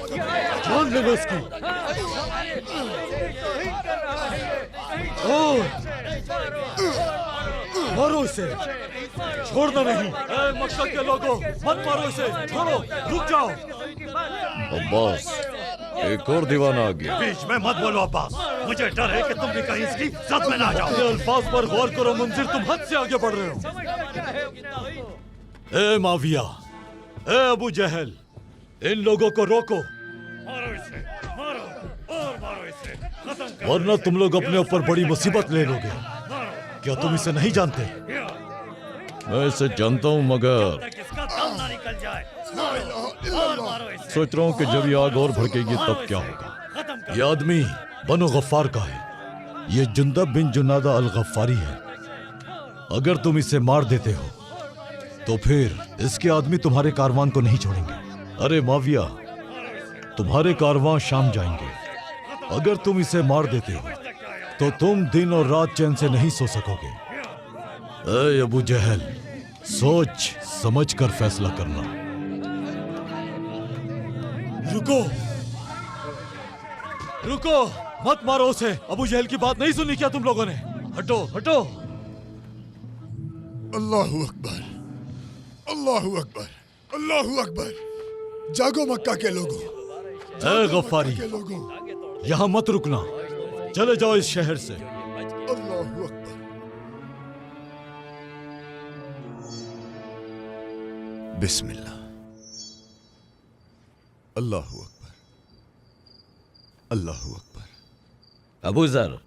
जान ले लो इसकी। और मारो इसे, छोड़ना नहीं। ऐ मक्का के लोगों, मत मारो इसे, छोड़ो, रुक जाओ। अब्बास, एक और दीवाना आ गया। बीच में मत बोलो अब्बास, मुझे डर है कि तुम भी कहीं इसकी जद में ना जाओ। ये अल्फाज पर गौर करो मुंजिर, तुम हद से आगे बढ़ रहे हो। ए माविया, ए अबू जहल, इन लोगों को रोको। मारो इसे, मारो और मारो इसे, खत्म करो। वरना तुम लोग अपने ऊपर बड़ी मुसीबत ले लोगे। क्या तुम इसे नहीं जानते? मैं इसे जानता हूँ, मगर सोच रहा हूँ कि जब ये आग और भड़केगी तब क्या होगा। ये आदमी बनो गफ्फार का है। ये जुंदब बिन जुनादा अल गफ्फारी है। अगर तुम इसे मार देते हो तो फिर इसके आदमी तुम्हारे कारवान को नहीं छोड़ेंगे। अरे माविया, तुम्हारे कारवां शाम जाएंगे। अगर तुम इसे मार देते हो तो तुम दिन और रात चैन से नहीं सो सकोगे। ऐ अबू जहल, सोच समझ कर फैसला करना। रुको, रुको, मत मारो उसे। अबू जहल की बात नहीं सुनी क्या तुम लोगों ने? हटो, हटो। अल्लाहु अकबर, अल्लाहु अकबर, अल्लाहु अकबर। जागो मक्का के लोगों, ऐ गफ्फारी, के लोगों, यहां मत रुकना, चले जाओ इस शहर से। अल्लाहु अकबर। बिस्मिल्लाह, अल्लाहु अकबर, अल्लाहु अकबर। अबू जर,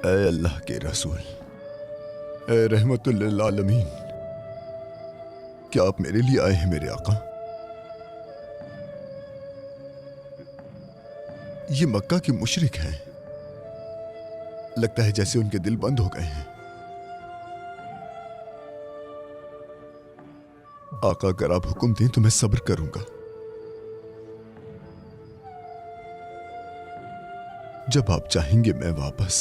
ऐ अल्लाह के रसूल, ऐ रहमतुल लिल आलमीन, क्या आप मेरे लिए आए हैं मेरे आका? ये मक्का के मुशरिक हैं। लगता है जैसे उनके दिल बंद हो गए हैं। आका, अगर आप हुक्म दें तो मैं सब्र करूंगा। जब आप चाहेंगे मैं वापस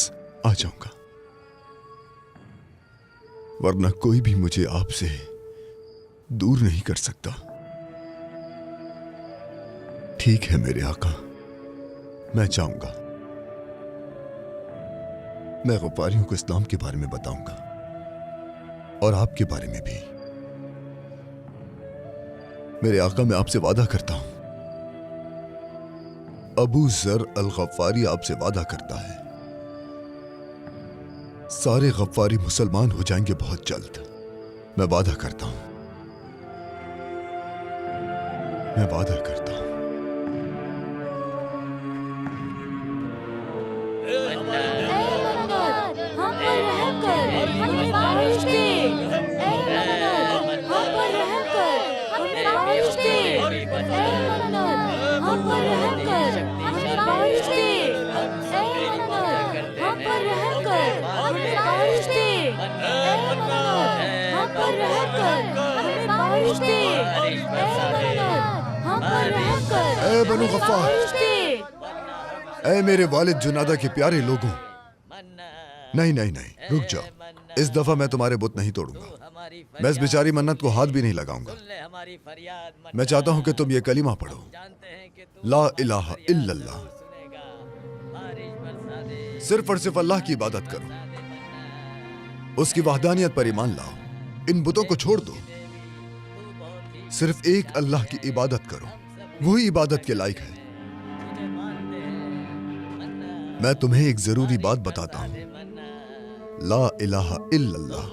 आ जाऊंगा, वरना कोई भी मुझे आपसे दूर नहीं कर सकता। ठीक है मेरे आका, मैं चाहूंगा। मैं गफ्फारियों को इस्लाम के बारे में बताऊंगा और आपके बारे में भी। मेरे आका, मैं आपसे वादा करता हूं, अबू जर अल गफ्फारी आपसे वादा करता है, सारे गफ्फारी मुसलमान हो जाएंगे बहुत जल्द। मैं वादा करता हूं, मैं वादा करता हूं। हम पर रहम कर, हमें बारिश दे। ऐ मन्नत, हम पर रहम कर, हमें बारिश दे। ऐ मन्नत, हम पर रहम कर, हमें बारिश दे। ऐ मन्नत, हम पर रहम कर, हमें बारिश दे। ऐ मन्नत, हम पर रहम कर, हमें बारिश दे। ऐ मन्नत, हम पर रहम कर, ऐ बनु गफ्फार, बारिश दे। ऐ मेरे वालिद जुनादा के प्यारे लोगों, नहीं नहीं नहीं, रुक जाओ। इस दफा मैं तुम्हारे बुत नहीं तोड़ूंगा। मैं इस बेचारी मन्नत को हाथ भी नहीं लगाऊंगा। मैं चाहता हूं कि तुम ये कलीमा पढ़ो, ला इलाहा इल्लल्लाह। सिर्फ और सिर्फ अल्लाह की इबादत करो, उसकी वहदानियत पर ईमान लाओ, इन बुतों को छोड़ दो। सिर्फ एक अल्लाह की इबादत करो, वही इबादत के लायक है। मैं तुम्हें एक जरूरी बात बताता हूं, ला इलाहा इल्लल्लाह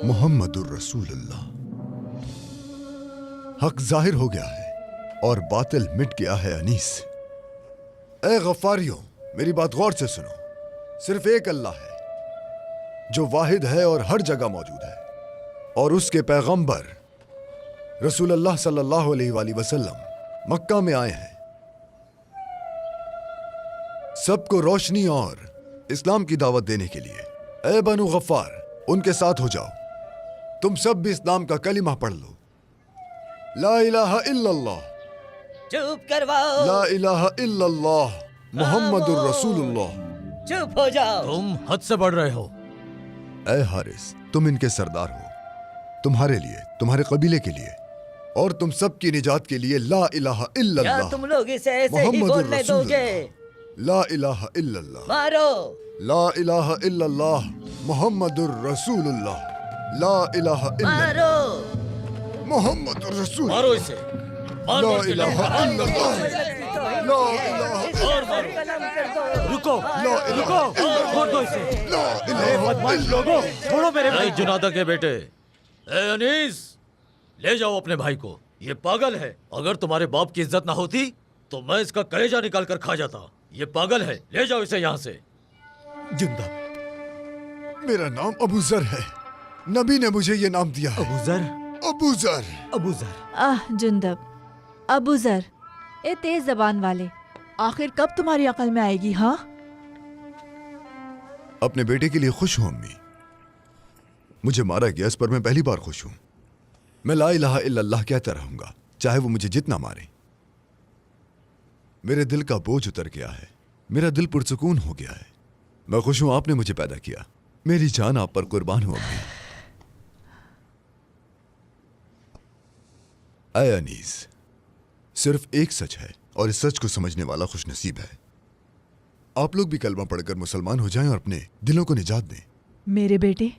मुहम्मदुर रसूलुल्लाह। हक जाहिर हो गया है और बातिल मिट गया है अनीस। ए गफ्फारियों, मेरी बात गौर से सुनो। सिर्फ एक अल्लाह है जो वाहिद है और हर जगह मौजूद है, और उसके पैगंबर रसूलुल्लाह सल्लल्लाहु अलैहि वसल्लम मक्का में आए हैं सबको रोशनी और इस्लाम की दावत देने के लिए। ए बनु गफ्फार, उनके साथ हो जाओ। तुम सब भी इस्लाम का कलिमा पढ़ लो, ला इलाहा इल्लल्लाह। चुप करवाओ। ला इलाहा इल्लल्लाह मुहम्मदुर रसूलुल्लाह। चुप हो जाओ। तुम हद से बढ़ रहे हो। ए हारिस, तुम इनके सरदार हो, तुम्हारे लिए, तुम्हारे कबीले के लिए और तुम सब की निजात के लिए ला इलाहा क्या इल्लल्लाह तुम लोग इसे ऐसे ही मुहम्मदुर बोलने दोगे? रसूलुल्लाह। ला इलाहा इल्लल्लाह। मारो। ला इलाहा इल्लल्लाह मुहम्मदुर रसूलुल्लाह। ला इलाहा इल्लल्लाह मारो। मुहम्मदुर रसूल। मारो इसे। मार ला मार के इलाहा इल्लल्लाह। ला इलाहा और मारो। रुको, ला इलाहा छोड़ दो इसे। ला इलाहा लोगों, छोड़ो मेरे ए जुनादा के बेटे, ए अनीस, ले जाओ अपने भाई को। ये पागल है। अगर तुम्हारे बाप की इज्जत ना होती तो मैं इसका कलेजा निकाल कर खा जाता। ये पागल है, ले जाओ इसे यहाँ से। जिंदा, मेरा नाम अबू जर है। नबी ने मुझे ये नाम दिया है। अबू जर, अबू जर। अबू जर। आह जुंदब, अबू जर, ए तेज जबान वाले, आखिर कब तुम्हारी अकल में आएगी? हाँ, अपने बेटे के लिए खुश हूं अम्मी। मुझे मारा गया, इस पर मैं पहली बार खुश हूं। मैं ला इलाहा इल्लल्लाह कहता रहूंगा, चाहे वो मुझे जितना मारे। मेरे दिल का बोझ उतर गया है, मेरा दिल पुरसुकून हो गया है। मैं खुश हूं आपने मुझे पैदा किया। मेरी जान आप पर कुर्बान हो अम्मी। ऐ अनीस, सिर्फ एक सच है और इस सच को समझने वाला खुशनसीब है। आप लोग भी कलमा पढ़कर मुसलमान हो जाएं और अपने दिलों को निजात दें। मेरे बेटे,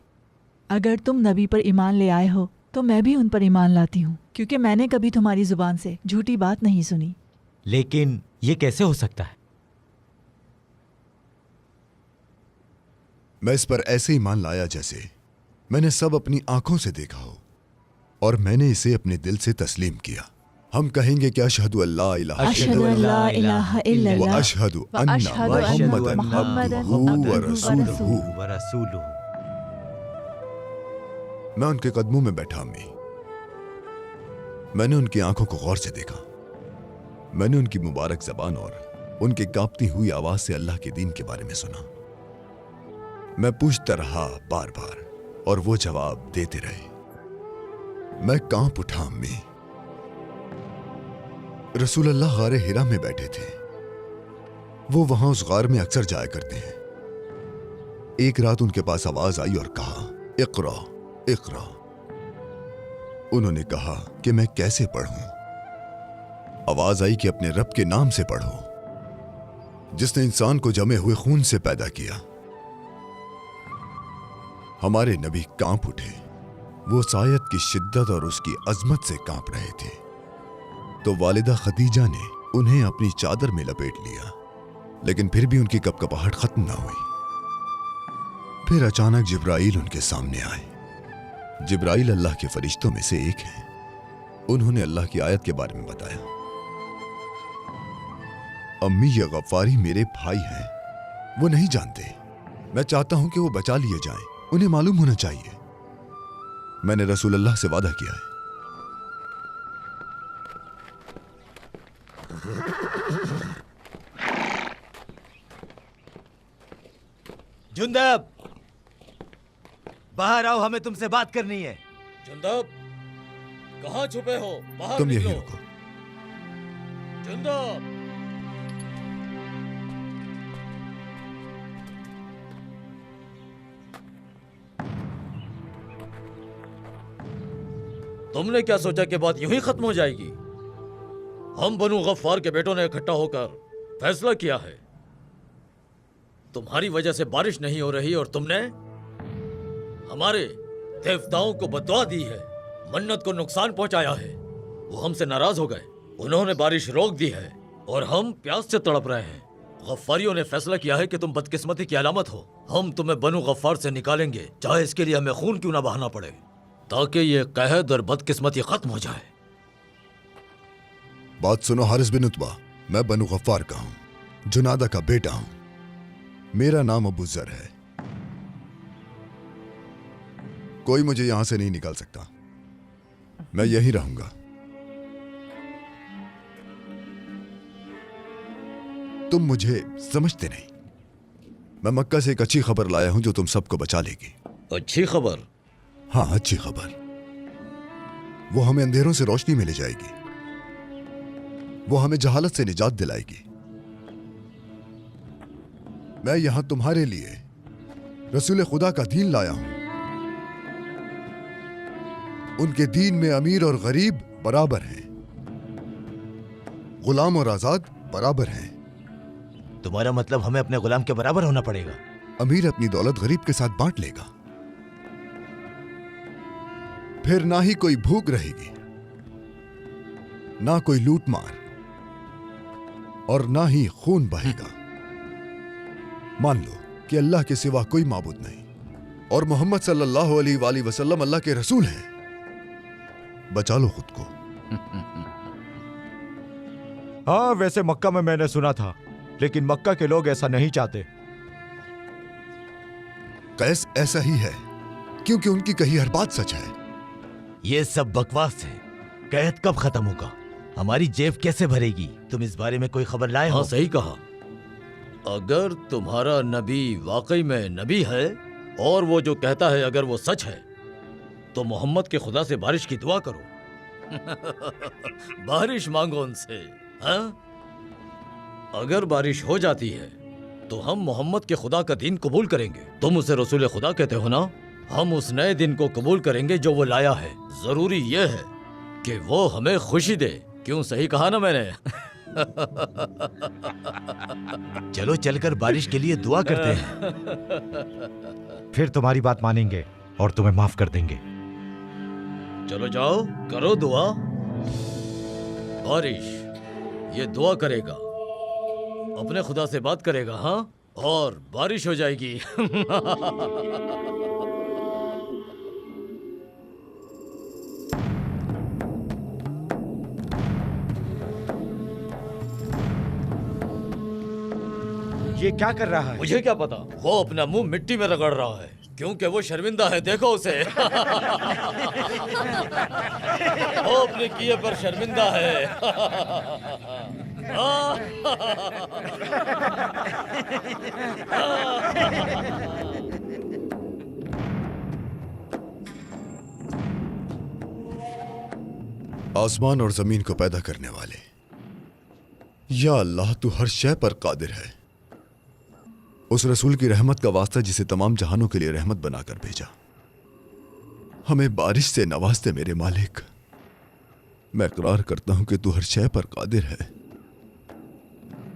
अगर तुम नबी पर ईमान ले आए हो तो मैं भी उन पर ईमान लाती हूँ, क्योंकि मैंने कभी तुम्हारी जुबान से झूठी बात नहीं सुनी। लेकिन ये कैसे हो सकता है? मैं इस पर ऐसे ईमान लाया जैसे मैंने सब अपनी आंखों से देखा हो और मैंने इसे अपने दिल से तस्लीम किया। हम कहेंगे कि अशहदु अल्ला इलाहा अशहदु अल्ला इलाहा इल्लल्लाह व अशहदु व अन्ना अशहदु अन्ना मुहम्मदन मुहम्मदन अब्दुहु व अब्दुहु व रसूलुहु। व रसूलुहु। मैं उनके कदमों में बैठा अम्मी। मैंने उनकी आंखों को गौर से देखा। मैंने उनकी मुबारक जबान और उनकी कांपती हुई आवाज से अल्लाह के दीन के बारे में सुना। मैं पूछता रहा बार बार और वो जवाब देते रहे। मैं कांप उठा अम्मी। रसूलुल्लाह गारे हिरा में बैठे थे। वो वहां उस गार में अक्सर जाया करते हैं। एक रात उनके पास आवाज आई और कहा, इक़रा इक़रा। उन्होंने कहा कि मैं कैसे पढ़ूं? आवाज आई कि अपने रब के नाम से पढ़ो, जिसने इंसान को जमे हुए खून से पैदा किया। हमारे नबी कांप उठे। वो सायत की शिद्दत और उसकी अजमत से कांप रहे थे। तो वालिदा खदीजा ने उन्हें अपनी चादर में लपेट लिया, लेकिन फिर भी उनकी कपकपाहट खत्म ना हुई। फिर अचानक जिब्राइल उनके सामने आए। जिब्राइल अल्लाह के फरिश्तों में से एक हैं। उन्होंने अल्लाह की आयत के बारे में बताया। अम्मी, ये गफ्फारी मेरे भाई हैं, वो नहीं जानते। मैं चाहता हूं कि वो बचा लिए जाएं, उन्हें मालूम होना चाहिए। मैंने रसूलुल्लाह से वादा किया है। जुंदब, बाहर आओ, हमें तुमसे बात करनी है। जुंदब, कहाँ छुपे हो? बाहर तुम यहीं निकलो। रुको। जुंदब, तुमने क्या सोचा कि बात यूं ही खत्म हो जाएगी? हम बनु गफ्फार के बेटों ने इकट्ठा होकर फैसला किया है। तुम्हारी वजह से बारिश नहीं हो रही और तुमने हमारे देवताओं को बददुआ दी है, मन्नत को नुकसान पहुंचाया है। वो हमसे नाराज हो गए, उन्होंने बारिश रोक दी है और हम प्यास से तड़प रहे हैं। गफ्फारियों ने फैसला किया है कि तुम बदकिस्मती की अलामत हो। हम तुम्हें बनु गफ्फार से निकालेंगे, चाहे इसके लिए हमें खून क्यों ना बहाना पड़े, ताकि ये कहद और बदकिस्मती खत्म हो जाए। बात सुनो हारिस बिन उत्बा, मैं बनु गफ्फार का हूं, जुनादा का बेटा हूं। मेरा नाम अबू जर है। कोई मुझे यहां से नहीं निकाल सकता, मैं यहीं रहूंगा। तुम मुझे समझते नहीं। मैं मक्का से एक अच्छी खबर लाया हूं जो तुम सबको बचा लेगी। अच्छी खबर? हाँ, अच्छी खबर। वो हमें अंधेरों से रोशनी में ले जाएगी, वो हमें जहालत से निजात दिलाएगी। मैं यहां तुम्हारे लिए रसूल खुदा का दीन लाया हूं। उनके दीन में अमीर और गरीब बराबर हैं, गुलाम और आजाद बराबर हैं। तुम्हारा मतलब हमें अपने गुलाम के बराबर होना पड़ेगा? अमीर अपनी दौलत गरीब के साथ बांट लेगा, फिर ना ही कोई भूख रहेगी, ना कोई लूट मार, और ना ही खून बहेगा। मान लो कि अल्लाह के सिवा कोई माबूद नहीं और मोहम्मद सल्लल्लाहु अलैहि वसल्लम अल्लाह के रसूल हैं। बचा लो खुद को। हाँ, वैसे मक्का में मैंने सुना था, लेकिन मक्का के लोग ऐसा नहीं चाहते। कैस ऐसा ही है, क्योंकि उनकी कही हर बात सच है। ये सब बकवास है। कैद कब खत्म होगा? हमारी जेब कैसे भरेगी? तुम इस बारे में कोई खबर लाए हो? हाँ, सही कहा। अगर तुम्हारा नबी वाकई में नबी है और वो जो कहता है अगर वो सच है, तो मोहम्मद के खुदा से बारिश की दुआ करो। बारिश मांगो उनसे। हाँ, अगर बारिश हो जाती है तो हम मोहम्मद के खुदा का दीन कबूल करेंगे। तुम उसे रसूल खुदा कहते हो ना? हम उस नए दिन को कबूल करेंगे जो वो लाया है। जरूरी यह है कि वो हमें खुशी दे। क्यों, सही कहा ना मैंने? चलो चलकर बारिश के लिए दुआ करते हैं। फिर तुम्हारी बात मानेंगे और तुम्हें माफ कर देंगे। चलो जाओ, करो दुआ। बारिश ये दुआ करेगा, अपने खुदा से बात करेगा, हाँ, और बारिश हो जाएगी। ये क्या कर रहा है? मुझे क्या पता, वो अपना मुंह मिट्टी में रगड़ रहा है क्योंकि वो शर्मिंदा है। देखो उसे। वो अपने किए पर शर्मिंदा है। आसमान और जमीन को पैदा करने वाले, या अल्लाह तू हर शय पर कादिर है। उस रसूल की रहमत का वास्ता जिसे तमाम जहानों के लिए रहमत बनाकर भेजा, हमें बारिश से नवाजते मेरे मालिक। मैं इकरार करता हूं कि तू हर शय पर कादिर है।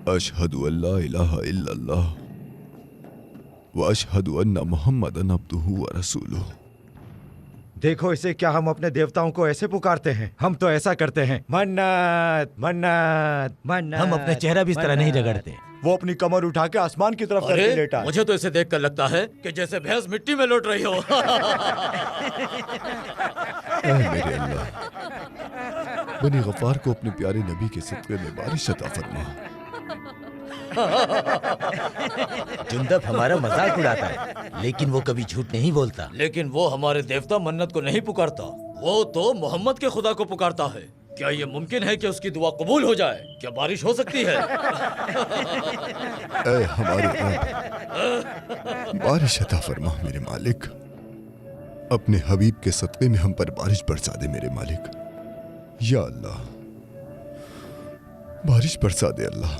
अशहदु अल्ला इलाहा इल्लल्लाह व अशहदु अन्ना मुहम्मदन अब्दुहु व रसूलुहु। देखो इसे, क्या हम अपने देवताओं को ऐसे पुकारते हैं? हम तो ऐसा करते हैं, मन्नत मन्नत मन्नत। हम अपने चेहरा भी इस तरह नहीं रगड़ते। वो अपनी कमर उठा के आसमान की तरफ करके लेटा है। मुझे तो इसे देखकर लगता है कि जैसे भैंस मिट्टी में लौट रही हो। मेरे अल्लाह, बनी गफ्फार को अपने प्यारे नबी के सदक़े में बारिश अता फरमा। जुंदब हमारा मजाक उड़ाता है, लेकिन वो कभी झूठ नहीं बोलता। लेकिन वो हमारे देवता मन्नत को नहीं पुकारता, वो तो मोहम्मद के खुदा को पुकारता है। क्या ये मुमकिन है कि उसकी दुआ कबूल हो जाए? क्या बारिश हो सकती है? ऐ हमारे रब, बारिश अता फरमा मेरे मालिक। अपने हबीब के सदक़े में हम पर बारिश बरसा दे मेरे मालिक। या अल्लाह, बारिश बरसा दे अल्लाह,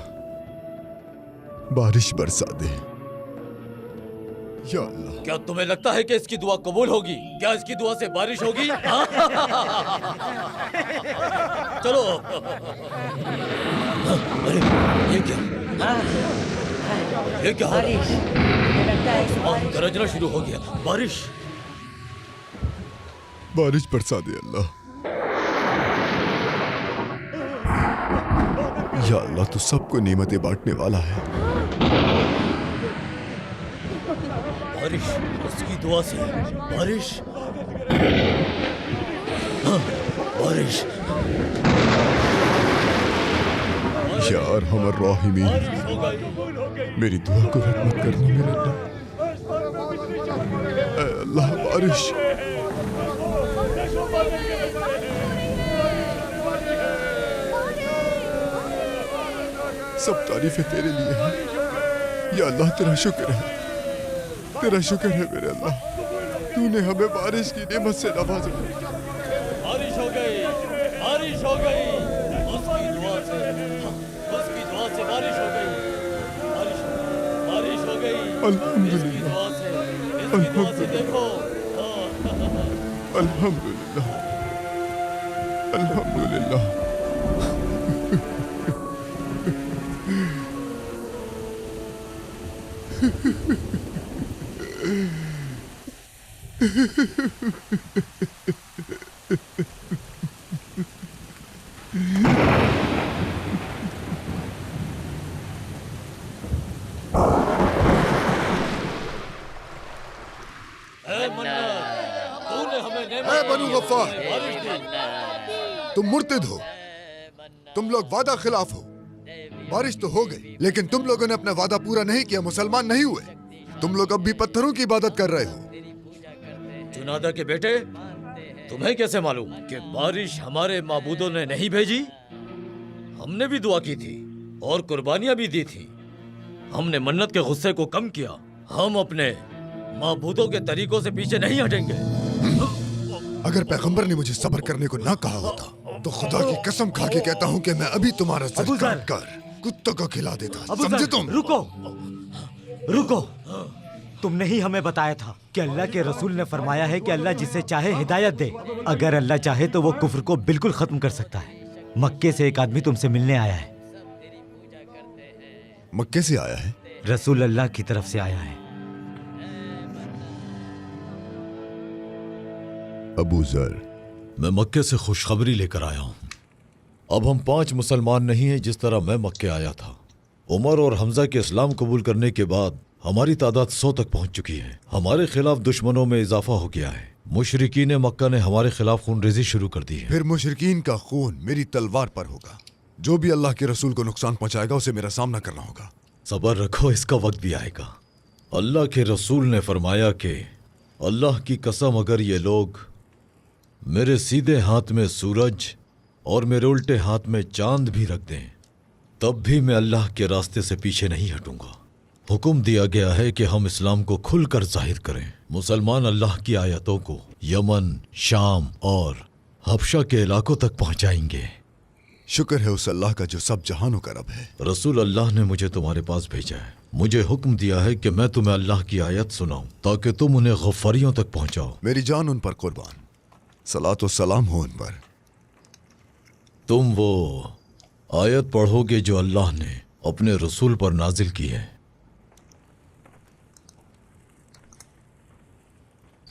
बारिश बरसा दे। या अल्लाह, क्या तुम्हें लगता है कि इसकी दुआ कबूल होगी? क्या इसकी दुआ से बारिश होगी? चलो। अरे ये क्या? ये क्या? गरजना शुरू हो गया। बारिश बारिश बरसा दे अल्लाह। या अल्लाह, तू सबको नेमतें बांटने वाला है। बारिश, उसकी दुआ से बारिश। हाँ, बारिश। या अरहमर राहिमीन, मेरी दुआ को रद्द मत करना मेरे अल्लाह। ऐ अल्लाह, बारिश। सब तारीफें तेरे लिए हैं। या अल्लाह, तेरा शुक्र है, तेरा शुक्र है मेरे अल्लाह, तूने हमें बारिश की नेमत से नवाजा। बारिश हो गई, बारिश हो गई। उसकी दुआ से, उसकी दुआ से बारिश हो गई। बारिश, बारिश हो गई। इसकी दुआ से, इसकी दुआ से देखो। अल्हम्दुलिल्लाह, अल्हम्दुलिल्लाह। तूने हमें ऐ बनु गफ्फार, बारिश दी। तुम मुर्तिद हो, तुम लोग वादा खिलाफ हो। बारिश तो हो गई, लेकिन तुम लोगों ने अपना वादा पूरा नहीं किया, मुसलमान नहीं हुए। तुम लोग अब भी पत्थरों की इबादत कर रहे हो। जुनादा के बेटे, तुम्हें कैसे मालूम कि बारिश हमारे माबूदों ने नहीं भेजी? हमने भी दुआ की थी और कुर्बानियां भी दी थी। हमने मन्नत के गुस्से को कम किया। हम अपने माबूदों के तरीकों से पीछे नहीं हटेंगे। अगर पैगंबर ने मुझे सब्र करने को ना कहा होता तो खुदा की कसम खा के कहता हूँ कि मैं अभी तुम्हारा सर काट कर कुत्तों को खिला देता। समझे तुम? रुको, रुको। तुमने ही हमें बताया था कि अल्लाह के रसूल ने फरमाया है कि अल्लाह जिसे चाहे हिदायत दे। अगर अल्लाह चाहे तो वो कुफ्र को बिल्कुल खत्म कर सकता है। मक्के से एक आदमी तुमसे मिलने आया है। मक्के से आया है? रसूल अल्लाह की तरफ से आया है। अबू जर, मैं मक्के से खुशखबरी लेकर आया हूँ। अब हम 5 मुसलमान नहीं हैं जिस तरह मैं मक्के आया था। उमर और हमजा के इस्लाम कबूल करने के बाद हमारी तादाद 100 तक पहुंच चुकी है। हमारे खिलाफ दुश्मनों में इजाफा हो गया है। मुशरिकीन मक्का ने हमारे खिलाफ खून रेजी शुरू कर दी है। फिर मुशरिकीन का खून मेरी तलवार पर होगा। जो भी अल्लाह के रसूल को नुकसान पहुंचाएगा उसे मेरा सामना करना होगा। सबर रखो, इसका वक्त भी आएगा। अल्लाह के रसूल ने फरमाया कि अल्लाह की कसम, अगर ये लोग मेरे सीधे हाथ में सूरज और मेरे उल्टे हाथ में चांद भी रख दें तब भी मैं अल्लाह के रास्ते से पीछे नहीं हटूंगा। हुक्म दिया गया है कि हम इस्लाम को खुलकर जाहिर करें। मुसलमान अल्लाह की आयतों को यमन, शाम और हबशा के इलाकों तक पहुंचाएंगे। शुक्र है उस अल्लाह का जो सब जहानों का रब है। रसूल अल्लाह ने मुझे तुम्हारे पास भेजा है। मुझे हुक्म दिया है कि मैं तुम्हें अल्लाह की आयत सुनाऊं ताकि तुम उन्हें गफ्फारियों तक पहुंचाओ। मेरी जान उन पर कुर्बान, सलात व सलाम हो उन पर। तुम वो आयत पढ़ोगे जो अल्लाह ने अपने रसूल पर नाजिल की है।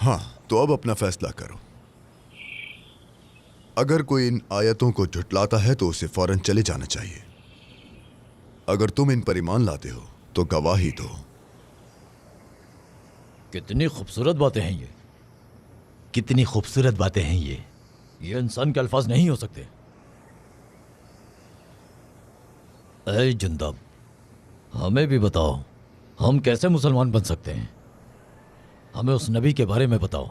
हाँ, तो अब अपना फैसला करो। अगर कोई इन आयतों को झुटलाता है तो उसे फौरन चले जाना चाहिए। अगर तुम इन पर ईमान लाते हो तो गवाही दो। कितनी खूबसूरत बातें हैं ये। कितनी खूबसूरत बातें हैं ये इंसान के अल्फाज नहीं हो सकते। ऐ जुंदब, हमें भी बताओ, हम कैसे मुसलमान बन सकते हैं? हमें उस नबी के बारे में बताओ।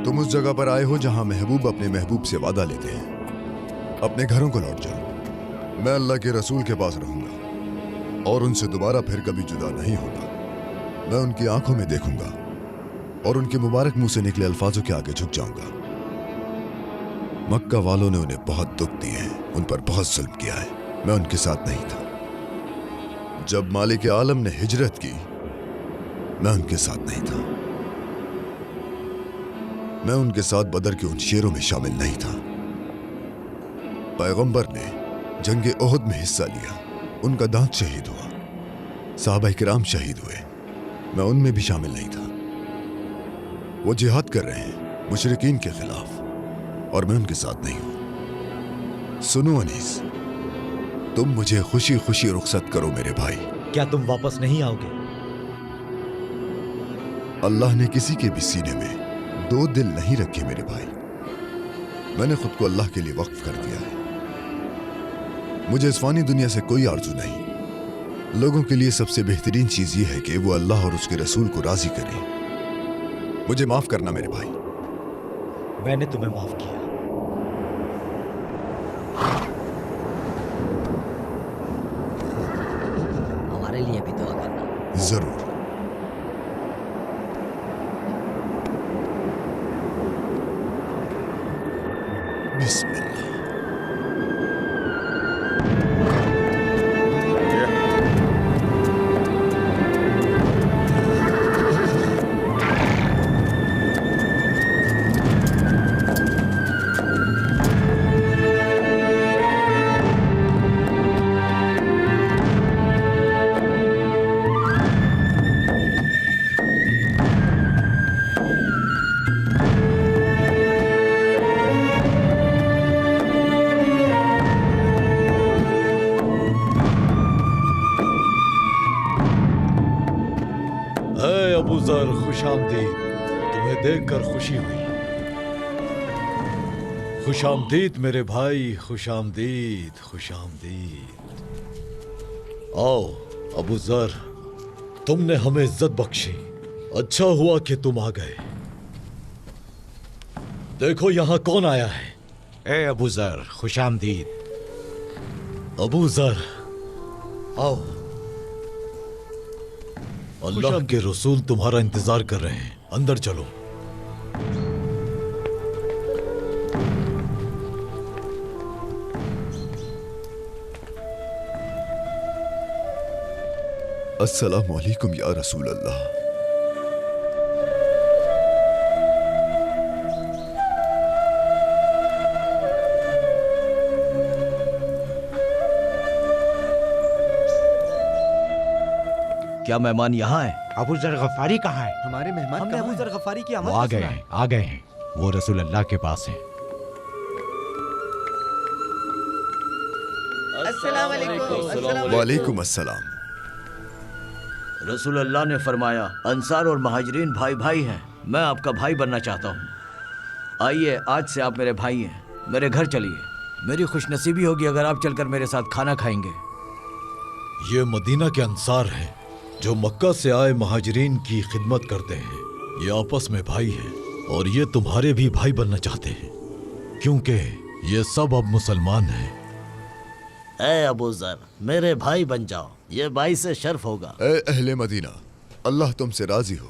तुम उस जगह पर आए हो जहां महबूब अपने महबूब से वादा लेते हैं। अपने घरों को लौट जाओ। मैं अल्लाह के रसूल के पास रहूंगा और उनसे दोबारा फिर कभी जुदा नहीं होगा। मैं उनकी आंखों में देखूंगा और उनके मुबारक मुंह से निकले अल्फाजों के आगे झुक जाऊंगा। मक्का वालों ने उन्हें बहुत दुख दिए हैं, उन पर बहुत जुल्म किया है। मैं उनके साथ नहीं था। जब मालिक आलम ने हिजरत की, मैं उनके साथ नहीं था। मैं उनके साथ बदर के उन शेरों में शामिल नहीं था। पैगंबर ने जंगे ओहद में हिस्सा लिया, उनका दांत शहीद हुआ, साहबा किराम शहीद हुए, मैं उनमें भी शामिल नहीं था। वो जिहाद कर रहे हैं मुशरिकीन के खिलाफ और मैं उनके साथ नहीं हूं। सुनो अनीस, तुम मुझे खुशी खुशी रुखसत करो मेरे भाई। क्या तुम वापस नहीं आओगे? अल्लाह ने किसी के भी सीने में दो दिल नहीं रखे मेरे भाई। मैंने खुद को अल्लाह के लिए वक्फ कर दिया है। मुझे इस फानी दुनिया से कोई आरजू नहीं। लोगों के लिए सबसे बेहतरीन चीज यह है कि वो अल्लाह और उसके रसूल को राजी करें। मुझे माफ करना मेरे भाई। मैंने तुम्हें माफ किया। हमारे लिए भी दुआ करना। जरूर। बिस्मिल्लाह। खुशामदीद, तुम्हें देखकर खुशी हुई। खुशामदीद मेरे भाई, खुशामदीद, खुशामदीद। आओ अबू जर, तुमने हमें इज्जत बख्शी। अच्छा हुआ कि तुम आ गए। देखो यहाँ कौन आया है। ए अबू जर, खुशामदीद। अबू जर आओ, अल्लाह के रसूल तुम्हारा इंतजार कर रहे हैं। अंदर चलो। अस्सलामु अलैकुम या रसूल अल्लाह। क्या मेहमान यहाँ है? अबू जर गफारी कहाँ है? हमारे मेहमान हमने अबू जर गफारी की आमद वो आ को गए सुना हैं, आ गए हैं। वो रसूल अल्लाह के पास हैं। वालेकुम अस्सलाम। रसूल अल्लाह ने फरमाया अंसार और महाजरीन भाई भाई हैं। मैं आपका भाई बनना चाहता हूँ। आइए, आज से आप मेरे भाई हैं। मेरे घर चलिए। मेरी खुशनसीबी होगी अगर आप चलकर मेरे साथ खाना खाएंगे। ये मदीना के अंसार हैं जो मक्का से आए महाजरीन की खिदमत करते हैं। ये आपस में भाई हैं और ये तुम्हारे भी भाई बनना चाहते हैं, क्योंकि ये सब अब मुसलमान हैं। ए अबू जर, मेरे भाई बन जाओ, ये भाई से शर्फ होगा। ए अहले मदीना, अल्लाह तुमसे राजी हो,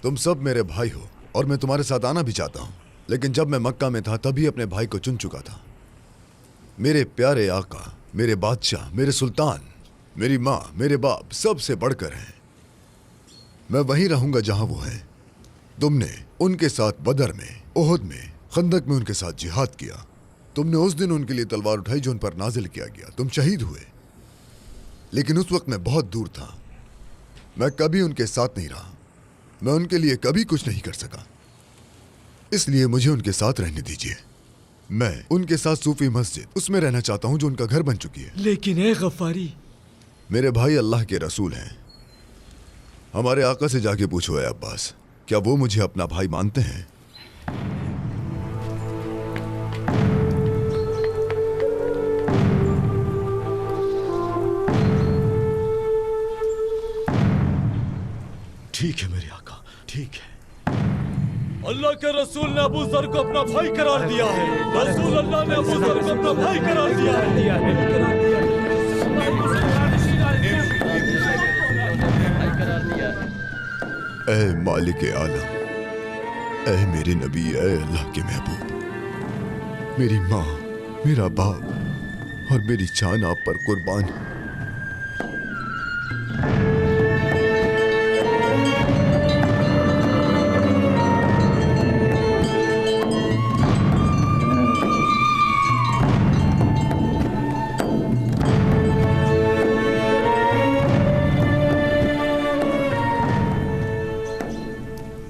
तुम सब मेरे भाई हो और मैं तुम्हारे साथ आना भी चाहता हूँ, लेकिन जब मैं मक्का में था तभी अपने भाई को चुन चुका था। मेरे प्यारे आका, मेरे बादशाह, मेरे सुल्तान, मेरी माँ, मेरे बाप सबसे बढ़कर हैं। मैं वहीं रहूंगा जहां वो हैं। तुमने उनके साथ बदर में, ओहद में, खंदक में उनके साथ जिहाद किया। तुमने उस दिन उनके लिए तलवार उठाई जो उन पर नाजिल किया गया। तुम शहीद हुए, लेकिन उस वक्त मैं बहुत दूर था। मैं कभी उनके साथ नहीं रहा, मैं उनके लिए कभी कुछ नहीं कर सका, इसलिए मुझे उनके साथ रहने दीजिए। मैं उनके साथ सूफी मस्जिद उसमें रहना चाहता हूं जो उनका घर बन चुकी है। लेकिन ए गफ्फारी, मेरे भाई अल्लाह के रसूल हैं। हमारे आका से जाके पूछो, ए अब्बास, क्या वो मुझे अपना भाई मानते हैं? ठीक है मेरे आका, ठीक है। अल्लाह के रसूल ने अबू जर को अपना भाई करार दिया है। रसूल अल्लाह ने अबू जर को अपना भाई करार दिया है। ए मालिक आलम, ए मेरे नबी, ए अल्लाह के महबूब, मेरी माँ, मेरा बाप और मेरी जान आप पर कुर्बान है।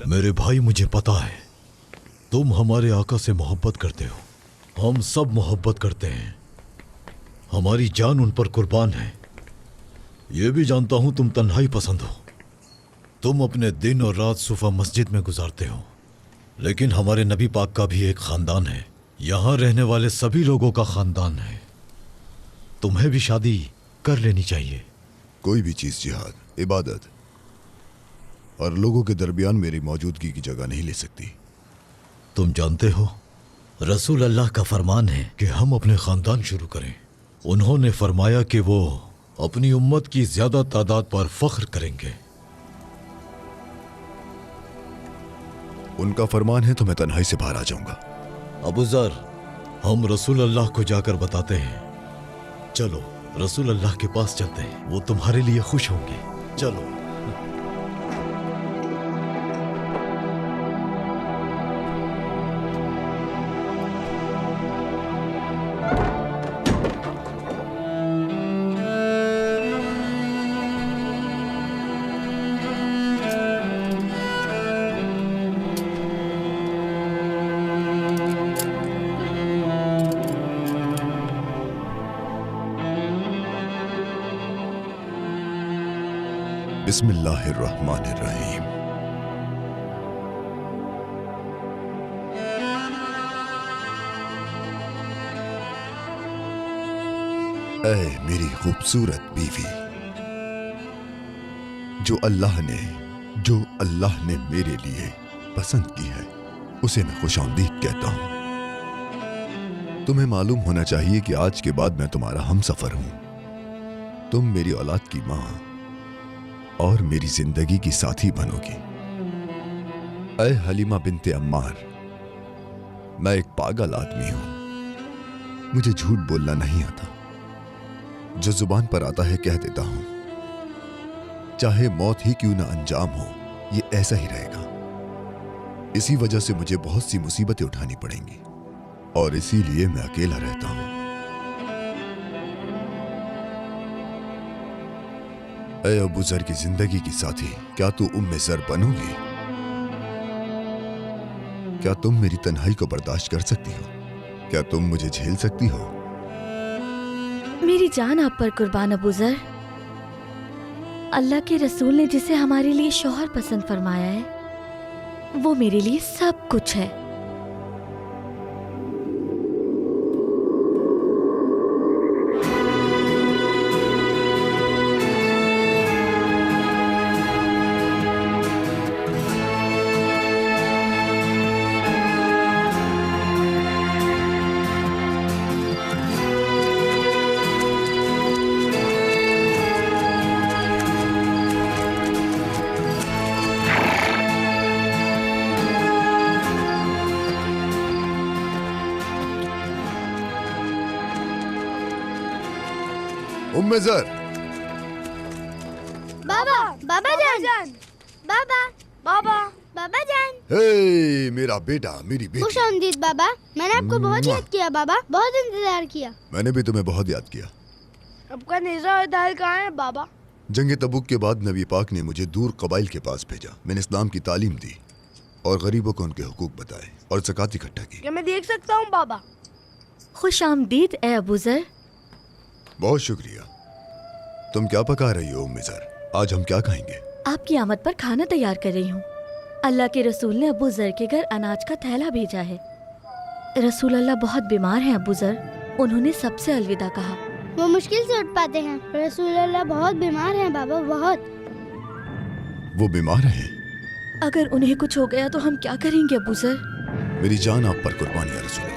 मेरे भाई, मुझे पता है तुम हमारे आका से मोहब्बत करते हो। हम सब मोहब्बत करते हैं, हमारी जान उन पर कुर्बान है। ये भी जानता हूं तुम तन्हाई पसंद हो, तुम अपने दिन और रात सुफा मस्जिद में गुजारते हो। लेकिन हमारे नबी पाक का भी एक खानदान है, यहां रहने वाले सभी लोगों का खानदान है। तुम्हें भी शादी कर लेनी चाहिए। कोई भी चीज जिहाद, इबादत और लोगों के दरमियान मेरी मौजूदगी की जगह नहीं ले सकती। तुम जानते हो रसूल अल्लाह का फरमान है कि हम अपने खानदान शुरू करें। उन्होंने फरमाया कि वो अपनी उम्मत की ज्यादा तादाद पर फख्र करेंगे। उनका फरमान है तो मैं तन्हाई से बाहर आ जाऊंगा। अबू जर, हम रसूल अल्लाह को जाकर बताते हैं। चलो रसूल अल्लाह के पास चलते हैं, वो तुम्हारे लिए खुश होंगे। चलो। बिस्मिल्लाहिर्रहमानिर्रहीम। ऐ मेरी खूबसूरत बीवी, जो अल्लाह ने मेरे लिए पसंद की है, उसे मैं खुशामदीद कहता हूं। तुम्हें मालूम होना चाहिए कि आज के बाद मैं तुम्हारा हमसफर हूं। तुम मेरी औलाद की मां और मेरी जिंदगी की साथी बनोगी। ऐ हलीमा बिनते अम्मार, मैं एक पागल आदमी हूं, मुझे झूठ बोलना नहीं आता। जो जुबान पर आता है कह देता हूं, चाहे मौत ही क्यों ना अंजाम हो, ये ऐसा ही रहेगा। इसी वजह से मुझे बहुत सी मुसीबतें उठानी पड़ेंगी और इसीलिए मैं अकेला रहता हूं। ऐ अबू जर की जिंदगी की साथी, क्या तू उम्मे जर बनोगी? क्या तुम मेरी तन्हाई को बर्दाश्त कर सकती हो? क्या तुम मुझे झेल सकती हो? मेरी जान आप पर कुर्बान अबू जर। अल्लाह के रसूल ने जिसे हमारे लिए शौहर पसंद फरमाया है, वो मेरे लिए सब कुछ है। उम्मे ज़र, बाबा, बाबा जान, बाबा, बाबा, बाबा जान। हे मेरा बेटा, मेरी बेटी। खुश आमदीद बाबा, मैंने आपको बहुत याद किया बाबा, बहुत इंतजार किया। मैंने भी तुम्हें बहुत याद किया। आपका नेज़ा और दाल कहाँ है बाबा? जंग तबूक के बाद नबी पाक ने मुझे दूर कबाइल के पास भेजा। मैंने इस्लाम की तालीम दी और गरीबों को उनके हुकूक बताए और ज़कात इकट्ठा की। क्या मैं देख सकता हूँ बाबा? खुश आमदीद ए अबू ज़र। बहुत शुक्रिया। तुम क्या पका रही हो उम्मे ज़र? आज हम क्या खाएंगे? आपकी आमद पर खाना तैयार कर रही हूँ। अल्लाह के रसूल ने अबू ज़र के घर अनाज का थैला भेजा है। रसूल अल्लाह बहुत बीमार हैं अबू ज़र, उन्होंने सबसे अलविदा कहा। वो मुश्किल से उठ पाते हैं। रसूल अल्लाह बहुत बीमार हैं बाबा, बहुत। वो बीमार हैं? अगर उन्हें कुछ हो गया तो हम क्या करेंगे अबू ज़र? मेरी जान आप पर कुर्बान या रसूल अल्लाह।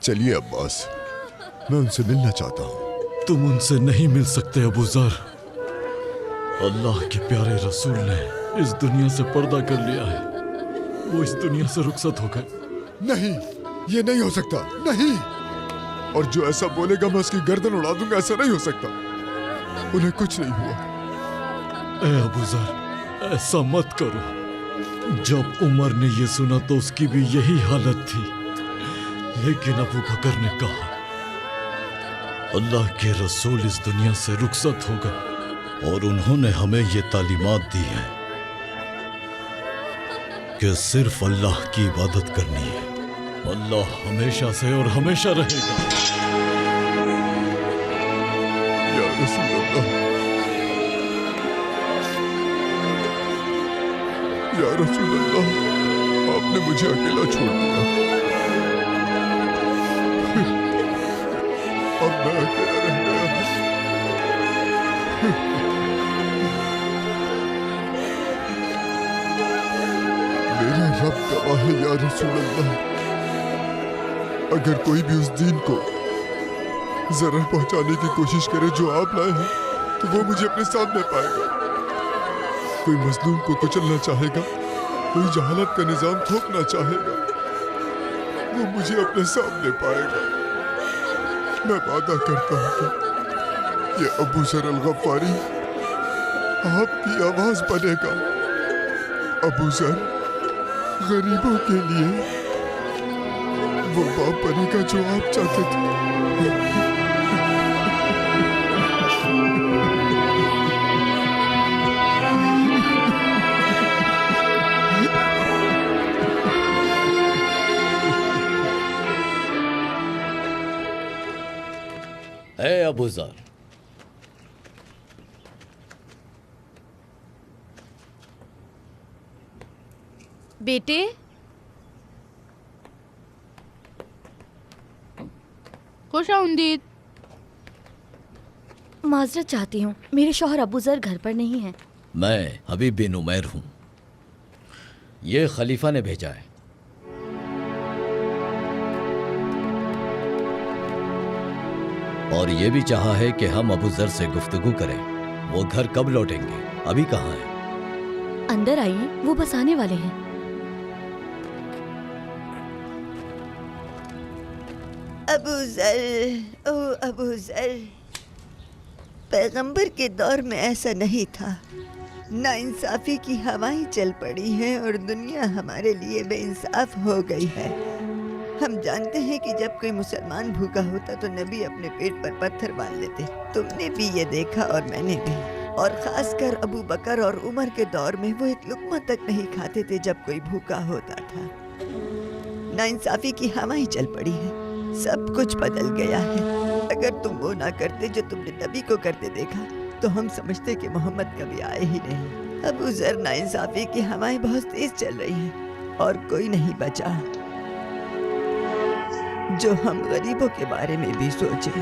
चलिए अब्बास, मैं उनसे मिलना चाहता हूँ। तुम उनसे नहीं मिल सकते अबू ज़र। अल्लाह के प्यारे रसूल ने इस दुनिया से पर्दा कर लिया है। वो इस दुनिया से रुखसत हो गए। नहीं, ये नहीं हो सकता, नहीं। और जो ऐसा बोलेगा मैं उसकी गर्दन उड़ा दूंगा। ऐसा नहीं हो सकता। उन्हें कुछ नहीं हुआ। ए अबू ज़र, ऐसा मत करो। जब उमर ने ये सुना तो उसकी भी यही हालत थी, लेकिन अबू बकर ने कहा अल्लाह के रसूल इस दुनिया से रुखसत हो गए और उन्होंने हमें ये तालीमात दी है कि सिर्फ अल्लाह की इबादत करनी है। अल्लाह हमेशा से और हमेशा रहेगा। या रसूल अल्लाह, या रसूल अल्लाह, आपने मुझे अकेला छोड़ दिया। अब मैं अकेला रह गया। मेरा रब गवाह है या रसूल अल्लाह, अगर कोई भी उस दीन को जरर पहुंचाने की कोशिश करे जो आप लाए हैं, तो वो मुझे अपने सामने पाएगा। कोई मजलूम को कुचलना चाहेगा, कोई जहालत का निजाम थोपना चाहेगा, वो मुझे अपने सामने पाएगा। मैं वादा करता हूँ कि ये अबू ज़र अल-गफ़ारी आपकी आवाज बनेगा। अबू ज़र गरीबों के लिए वो बाप बनेगा जो आप चाहते थे। ए अबू ज़र, बेटे, खुश आमदीद। माजरत चाहती हूँ, मेरे शौहर अबू ज़र घर पर नहीं हैं। मैं हबीब बिन उमैर हूँ। ये खलीफा ने भेजा है। और ये भी चाहा है कि हम अबू ज़र से गुफ्तगू करें। वो घर कब लौटेंगे? अभी कहाँ हैं? अंदर आइए, वो बस आने वाले हैं। अबू ज़र, ओ अबू ज़र, पैगंबर के दौर में ऐसा नहीं था। नाइंसाफी की हवाएं चल पड़ी हैं और दुनिया हमारे लिए बेइंसाफ हो गई है। हम जानते हैं कि जब कोई मुसलमान भूखा होता तो नबी अपने पेट पर पत्थर बांध लेते। तुमने भी ये देखा और मैंने भी। और खासकर अबू बकर और उमर के दौर में वो एक लुक़्मा तक नहीं खाते थे जब कोई भूखा होता था। नाइंसाफी की हवाएं चल पड़ी है, सब कुछ बदल गया है। अगर तुम वो ना करते जो तुमने नबी को करते देखा तो हम समझते कि मोहम्मद कभी आए ही नहीं। अबू ज़र, नाइंसाफी की हवाएं बहुत तेज चल रही हैं और कोई नहीं बचा जो हम गरीबों के बारे में भी सोचे।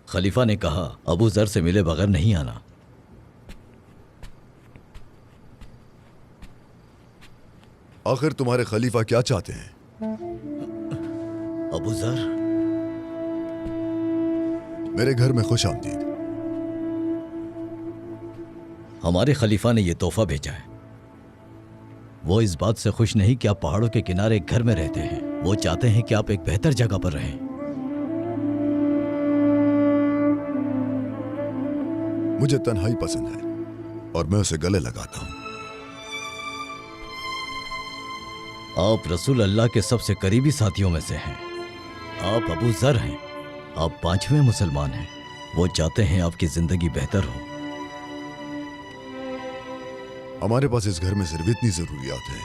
खलीफा ने कहा, अबू जर से मिले बगैर नहीं आना। आखिर तुम्हारे खलीफा क्या चाहते हैं? अबू जर, मेरे घर में खुश आमदीद। हमारे खलीफा ने यह तोहफा भेजा है। वो इस बात से खुश नहीं कि आप पहाड़ों के किनारे एक घर में रहते हैं। वो चाहते हैं कि आप एक बेहतर जगह पर रहें। मुझे तन्हाई पसंद है और मैं उसे गले लगाता हूं। आप रसूल अल्लाह के सबसे करीबी साथियों में से हैं। आप अबू जर हैं। आप 5वें मुसलमान हैं। वो चाहते हैं आपकी जिंदगी बेहतर हो। हमारे पास इस घर में सिर्फ इतनी जरूरियात है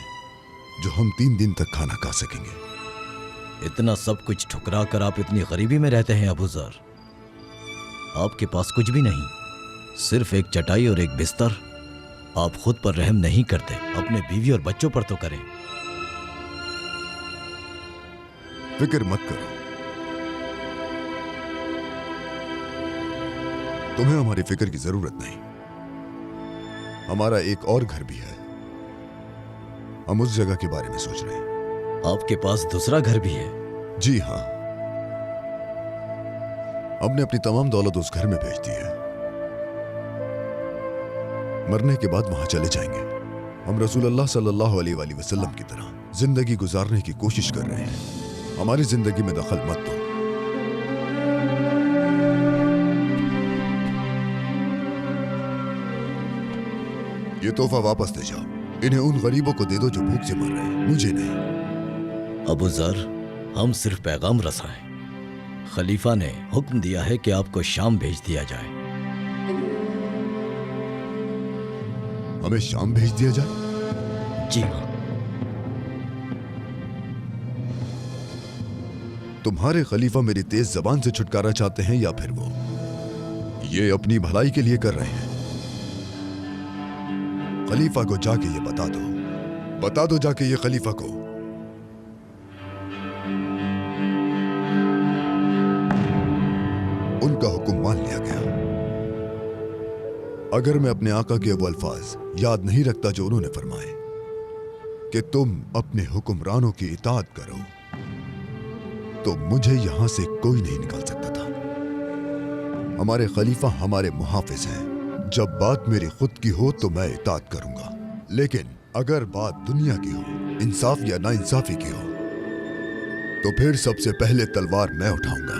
जो हम 3 दिन तक खाना खा सकेंगे। इतना सब कुछ ठुकरा कर आप इतनी गरीबी में रहते हैं अबू जर। आपके पास कुछ भी नहीं, सिर्फ एक चटाई और एक बिस्तर। आप खुद पर रहम नहीं करते, अपने बीवी और बच्चों पर तो करें। फिक्र मत करो, तुम्हें हमारी फिक्र की जरूरत नहीं। हमारा एक और घर भी है, हम उस जगह के बारे में सोच रहे हैं। आपके पास दूसरा घर भी है? जी हाँ, हमने अपनी तमाम दौलत उस घर में भेज दी है। मरने के बाद वहां चले जाएंगे। हम रसूल अल्लाह सल्लल्लाहु अलैहि वसल्लम की तरह जिंदगी गुजारने की कोशिश कर रहे हैं। हमारी जिंदगी में दखल मत दो। ये तोहफा वापस ले जाओ। इन्हें उन गरीबों को दे दो जो भूख से मर रहे हैं, मुझे नहीं। अबू जर, हम सिर्फ पैगाम रसाएं। खलीफा ने हुक्म दिया है कि आपको शाम भेज दिया जाए। हमें शाम भेज दिया जाए? जी हाँ। तुम्हारे खलीफा मेरी तेज जबान से छुटकारा चाहते हैं या फिर वो ये अपनी भलाई के लिए कर रहे हैं? खलीफा को जाके ये बता दो जाके ये खलीफा को। उनका हुक्म मान लिया गया। अगर मैं अपने आका के वो अल्फाज याद नहीं रखता जो उन्होंने फरमाए कि तुम अपने हुक्मरानों की इताअत करो, तो मुझे यहां से कोई नहीं निकाल सकता था। हमारे खलीफा हमारे मुहाफिज हैं। जब बात मेरी खुद की हो तो मैं इताअत करूंगा, लेकिन अगर बात दुनिया की हो, इंसाफ या नाइंसाफी की हो, तो फिर सबसे पहले तलवार मैं उठाऊंगा।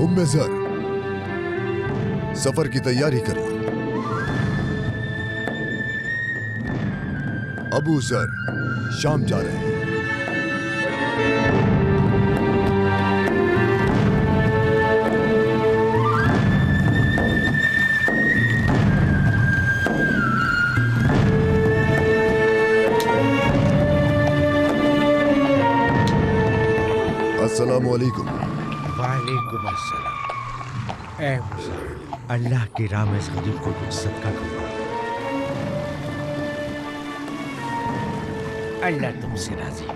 उम्मे ज़र, सफर की तैयारी कर लो। अबू ज़र शाम जा रहे हैं। अस्सलामु अलैकुम। वालेकुम अस्सलाम। ए मुसलमान, अल्लाह की राह में इस गरीब को कुछ सदका करो। अल्लाह तुमसे राजी।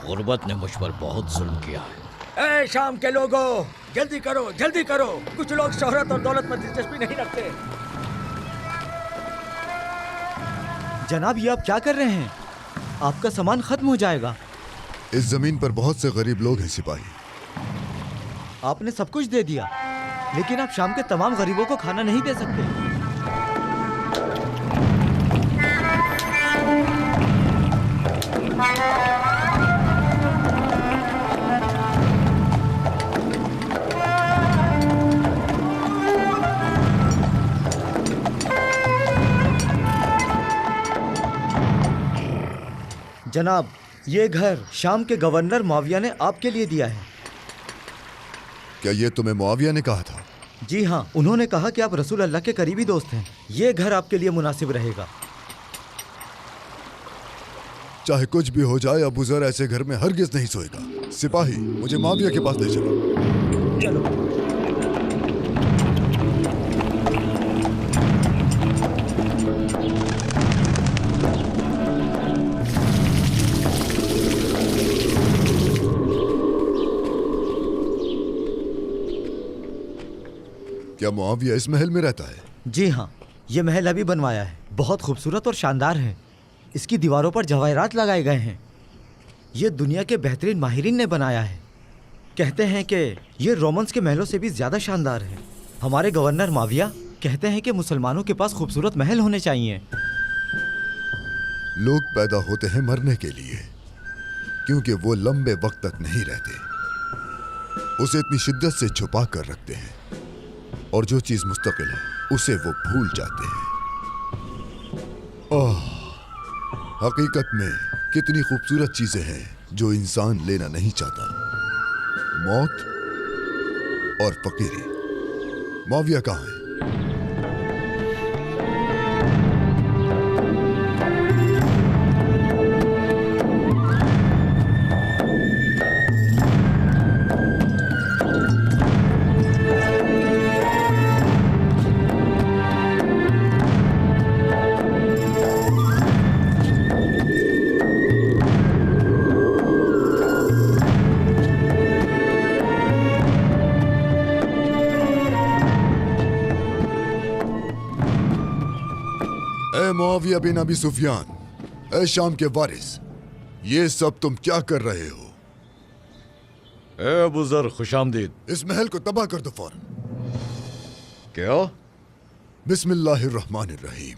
गुर्बत ने मुझ पर बहुत जुल्म किया है। ए शाम के लोगों, जल्दी करो, जल्दी करो। कुछ लोग शोहरत और दौलत में दिलचस्पी नहीं रखते। जनाब, ये आप क्या कर रहे हैं? आपका सामान खत्म हो जाएगा। इस जमीन पर बहुत से गरीब लोग हैं सिपाही। आपने सब कुछ दे दिया, लेकिन आप शाम के तमाम गरीबों को खाना नहीं दे सकते। जनाब, ये घर शाम के गवर्नर मुआविया ने आपके लिए दिया है। क्या ये तुम्हें मुआविया ने कहा था? जी हाँ, उन्होंने कहा कि आप रसूल अल्लाह के करीबी दोस्त हैं। ये घर आपके लिए मुनासिब रहेगा। चाहे कुछ भी हो जाए, अबू जर ऐसे घर में हरगिज नहीं सोएगा। सिपाही, मुझे मुआविया के पास ले चलो। चलो। क्या मुआविया इस महल में रहता है? जी हाँ, ये महल अभी बनवाया है। बहुत खूबसूरत और शानदार है। इसकी दीवारों पर जवाहरात लगाए गए हैं। ये दुनिया के बेहतरीन माहिरीन ने बनाया है। कहते हैं कि ये रोमन्स के महलों से भी ज़्यादा शानदार है। हमारे गवर्नर मुआविया कहते हैं कि मुसलमानों के पास खूबसूरत महल होने चाहिए। लोग पैदा होते हैं मरने के लिए, क्योंकि वो लंबे वक्त तक नहीं रहते। उसे इतनी शिद्दत से छुपा कर रखते हैं, और जो चीज मुस्तकिल है उसे वो भूल जाते हैं। हकीकत में कितनी खूबसूरत चीजें हैं जो इंसान लेना नहीं चाहता। मौत और फकीरी। मुआविया कहाँ है? मुआविया बिन अबी सुफियान, ए शाम के वारिस, ये सब तुम क्या कर रहे हो? ए अबू जर, खुशामदीद। इस महल को तबाह कर दो फौरन। क्या? बिस्मिल्लाहिर्रहमानिर्रहीम।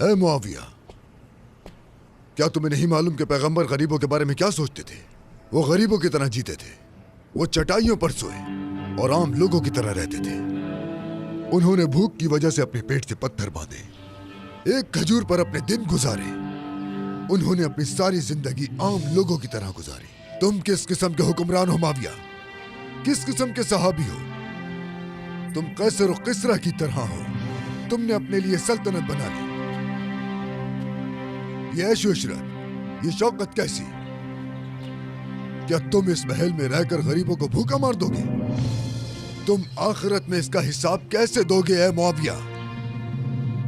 ए मुआविया, क्या तुम्हें नहीं मालूम कि पैगंबर गरीबों के बारे में क्या सोचते थे? वो गरीबों की तरह जीते थे। वो चटाइयों पर सोए और आम लोगों की तरह रहते थे। उन्होंने भूख की वजह से अपने पेट से पत्थर बांधे, एक खजूर पर अपने दिन गुजारे। उन्होंने अपनी सारी जिंदगी आम लोगों की तरह गुजारी। तुम किस किस्म के हुक्मरान हो मुआविया? किस किस्म के सहाबी हो? तुम कैसर और किसरा की तरह हो। तुमने अपने लिए सल्तनत बना ली। ये ऐशो इशरत, ये शौकत कैसी? क्या तुम इस महल में रहकर गरीबों को भूखा मार दोगे? तुम आखिरत में इसका हिसाब कैसे दोगे ए मुआविया?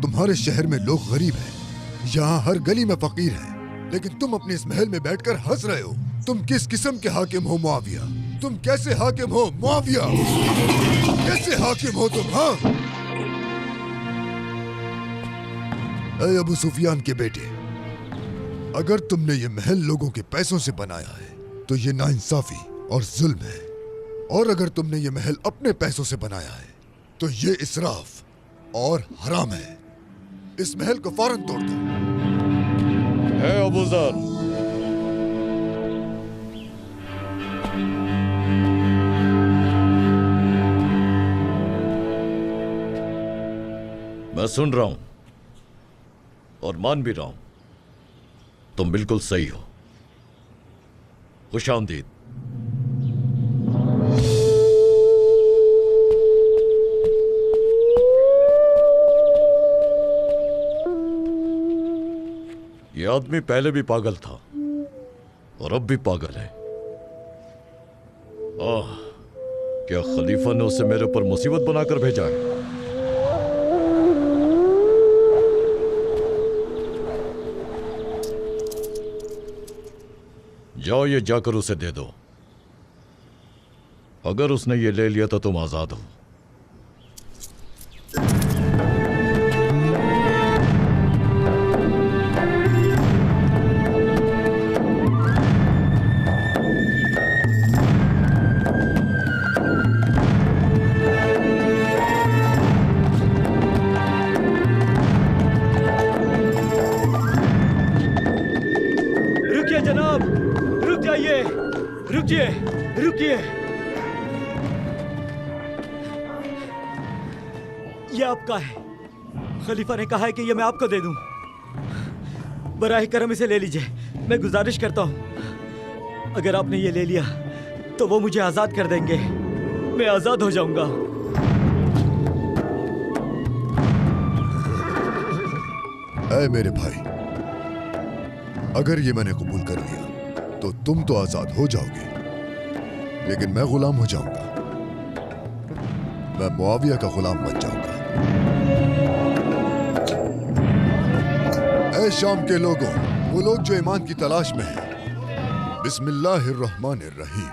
तुम्हारे शहर में लोग गरीब हैं, यहाँ हर गली में फकीर है, लेकिन तुम अपने इस महल में बैठकर हंस रहे हो। तुम किस किस्म के हाकिम हो मुआविया? तुम कैसे हाकिम हो मुआविया? कैसे हाकिम हो तुम? हाँ, ऐ अबू सुफियान के बेटे, अगर तुमने ये महल लोगों के पैसों से बनाया है तो ये नाइंसाफी और जुल्म है, और अगर तुमने ये महल अपने पैसों से बनाया है तो ये इसराफ और हराम है। इस महल को फौरन तोड़ दो। है अबू जर, मैं सुन रहा हूं और मान भी रहा हूं, तुम बिल्कुल सही हो। खुशामदीद। ये आदमी पहले भी पागल था और अब भी पागल है। क्या खलीफा ने उसे मेरे ऊपर मुसीबत बनाकर भेजा है? जाओ, ये जाकर उसे दे दो। अगर उसने ये ले लिया तो तुम आजाद हो। रुकिए, रुकिए। ये आपका है। खलीफा ने कहा है कि ये मैं आपको दे दूं। बराए करम इसे ले लीजिए। मैं गुजारिश करता हूं, अगर आपने ये ले लिया तो वो मुझे आजाद कर देंगे। मैं आजाद हो जाऊंगा। ऐ मेरे भाई, अगर ये मैंने कबूल कर लिया तो तुम तो आजाद हो जाओगे, लेकिन मैं गुलाम हो जाऊंगा। मैं मुआविया का गुलाम बन जाऊंगा। ऐ शाम के लोगों, वो लोग जो ईमान की तलाश में हैं, बिस्मिल्लाहिर्रहमानिर्रहीम।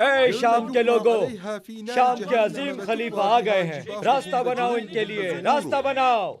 ऐ शाम के लोगों, शाम के अजीम खलीफा आ गए हैं। रास्ता बनाओ इनके लिए, रास्ता बनाओ।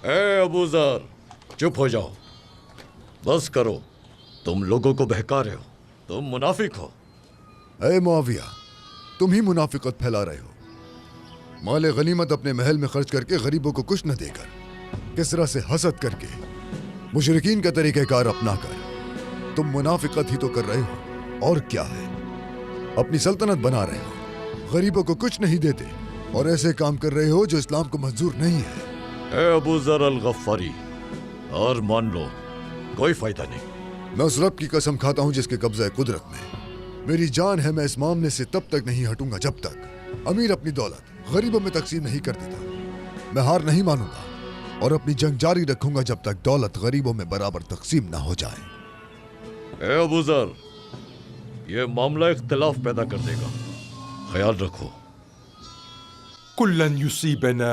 ए अबू जर, चुप हो जाओ, बस करो। तुम लोगों को बहका रहे हो, तुम मुनाफिक हो। ऐ मुआविया, तुम ही मुनाफिकत फैला रहे हो। माले गनीमत अपने महल में खर्च करके गरीबों को कुछ न देकर, किसरा से हसद करके, मुशरिकीन का तरीक़ेकार अपनाकर तुम मुनाफिकत ही तो कर रहे हो। और क्या है, अपनी सल्तनत बना रहे हो, गरीबों को कुछ नहीं देते और ऐसे काम कर रहे हो जो इस्लाम को मंजूर नहीं है। ए अबू जर अल गफ्फारी, और मान लो कोई फायदा नहीं। मैं उस रब की कसम खाता हूं जिसके कब्जा कुदरत में मेरी जान है, मैं इस मामले से तब तक नहीं हटूंगा जब तक अमीर अपनी दौलत गरीबों में तकसीम नहीं कर देता। मैं हार नहीं मानूंगा और अपनी जंग जारी रखूंगा जब तक दौलत गरीबों में बराबर तकसीम ना हो जाए। ए अबू जर, ये मामला इख्तिलाफ पैदा कर देगा, ख्याल रखो। कुल्लन युसीबना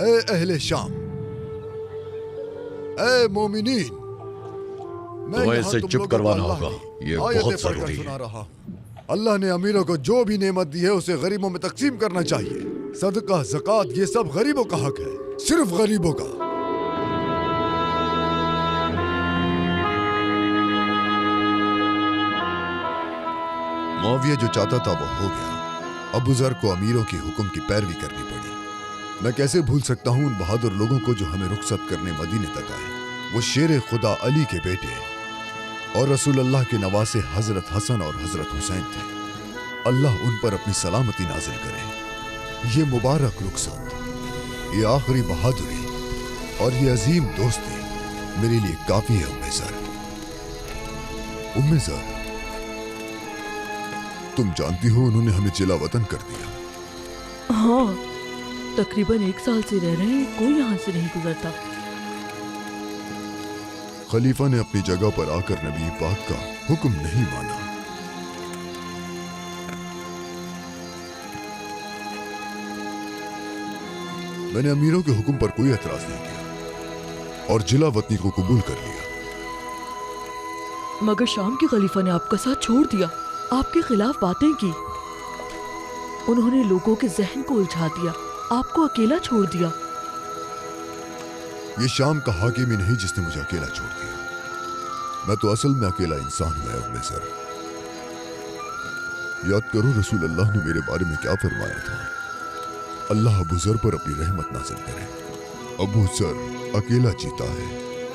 ऐ अहले शाम, ऐ मोमिनीन, तुम्हें इसे चुप करवाना होगा, ये बहुत जरूरी है। अल्लाह ने अमीरों को जो भी नेमत दी है उसे गरीबों में तकसीम करना चाहिए। सदका, ज़कात, ये सब गरीबों का हक है, सिर्फ गरीबों का। मुआविया जो चाहता था वो हो गया। अबू जर को अमीरों की हुक्म की पैरवी करनी पड़ी। मैं कैसे भूल सकता हूं उन बहादुर लोगों को जो हमें रुखसत करने मदीने तक आए। वो शेर खुदा अली के बेटे और रसूल अल्लाह के नवासे हजरत हसन और हजरत हुसैन थे। अल्लाह उन पर अपनी सलामती नाजिल करे। ये मुबारक रुखसत, ये आखिरी बहादुरी और ये अजीम दोस्ती मेरे लिए काफी है। उम्मे ज़र, उम्मे ज़र, तुम जानती हो उन्होंने हमें जिला वतन कर दिया। हाँ, तकरीबन 1 साल से रह रहे हैं, कोई यहाँ से नहीं गुजरता। खलीफा ने अपनी जगह पर आकर नबी पाक का हुक्म नहीं माना। मैंने अमीरों के हुक्म पर कोई एतराज नहीं किया और जिला वतनी को कबूल कर लिया। मगर शाम के खलीफा ने आपका साथ छोड़ दिया, आपके खिलाफ बातें की। उन्होंने लोगों के जहन को उलझा दिया, आपको अकेला छोड़ दिया। ये शाम का हाकिम ही नहीं जिसने मुझे अकेला छोड़ दिया। मैं तो असल में अकेला इंसान हूं। उम्मे ज़र, याद करो रसूल अल्लाह ने मेरे बारे में क्या फरमाया था। अल्लाह अबू जर पर अपनी रहमत नाज़िल करे। अबू जर अकेला जीता है,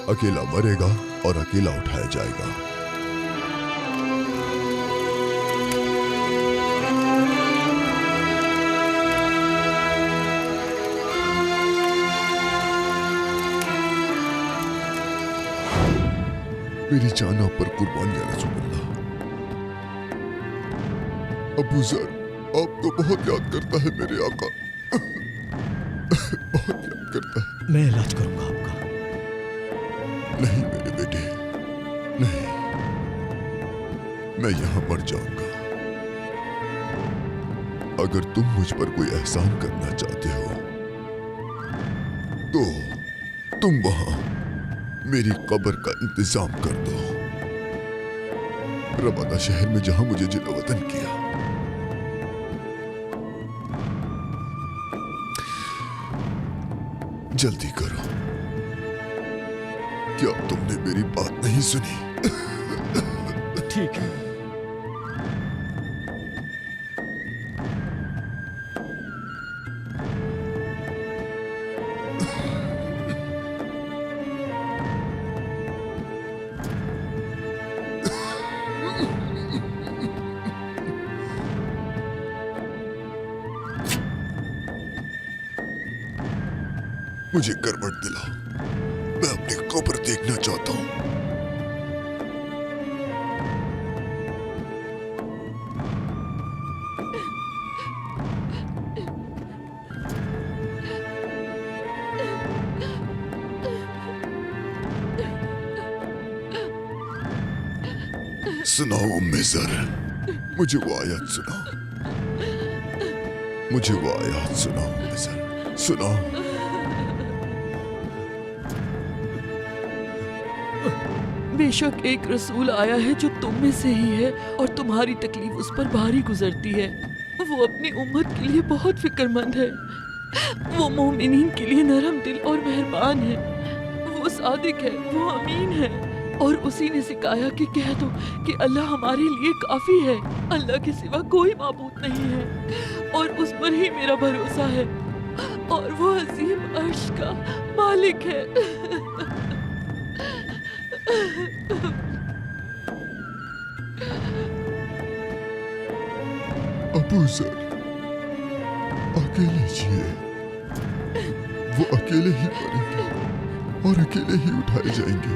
अकेला मरेगा और अकेला उठाया जाएगा। मेरी जान आप पर कुर्बान या रसूल अल्लाह। अबू जर आपको बहुत याद करता है मेरे आका, बहुत याद करता है। मैं इलाज करूंगा आपका। नहीं मेरे बेटे, नहीं, मैं यहां मर जाऊंगा। अगर तुम मुझ पर कोई एहसान करना चाहते हो तो तुम वहां मेरी कब्र का इंतजाम कर दो। रबादा शहर में जहां मुझे जिला वतन किया। जल्दी करो, क्या तुमने मेरी बात नहीं सुनी? ठीक है। मुझे करवट दिलाओ, मैं अपनी कब्र देखना चाहता हूं। सुनाओ उम्मे ज़र, मुझे वो आयत सुनाओ, मुझे वो आयत सुनाओ उम्मे ज़र, सुनाओ। बेशक एक रसूल आया है जो तुम में से ही है और तुम्हारी तकलीफ उस पर भारी गुजरती है। वो अपनी उम्मत के लिए बहुत फिक्रमंद है। वो मोमिनीन के लिए नरम दिल और मेहरबान है। वो सादिक है, वो अमीन है और उसी ने सिखाया कि कह दो कि अल्लाह हमारे लिए काफी है। अल्लाह के सिवा कोई माबूद नहीं है और उस पर ही मेरा भरोसा है और वो अजीम अर्श का मालिक है। अबू ज़र अकेले जिए, वो अकेले ही मरेंगे और अकेले ही उठाए जाएंगे।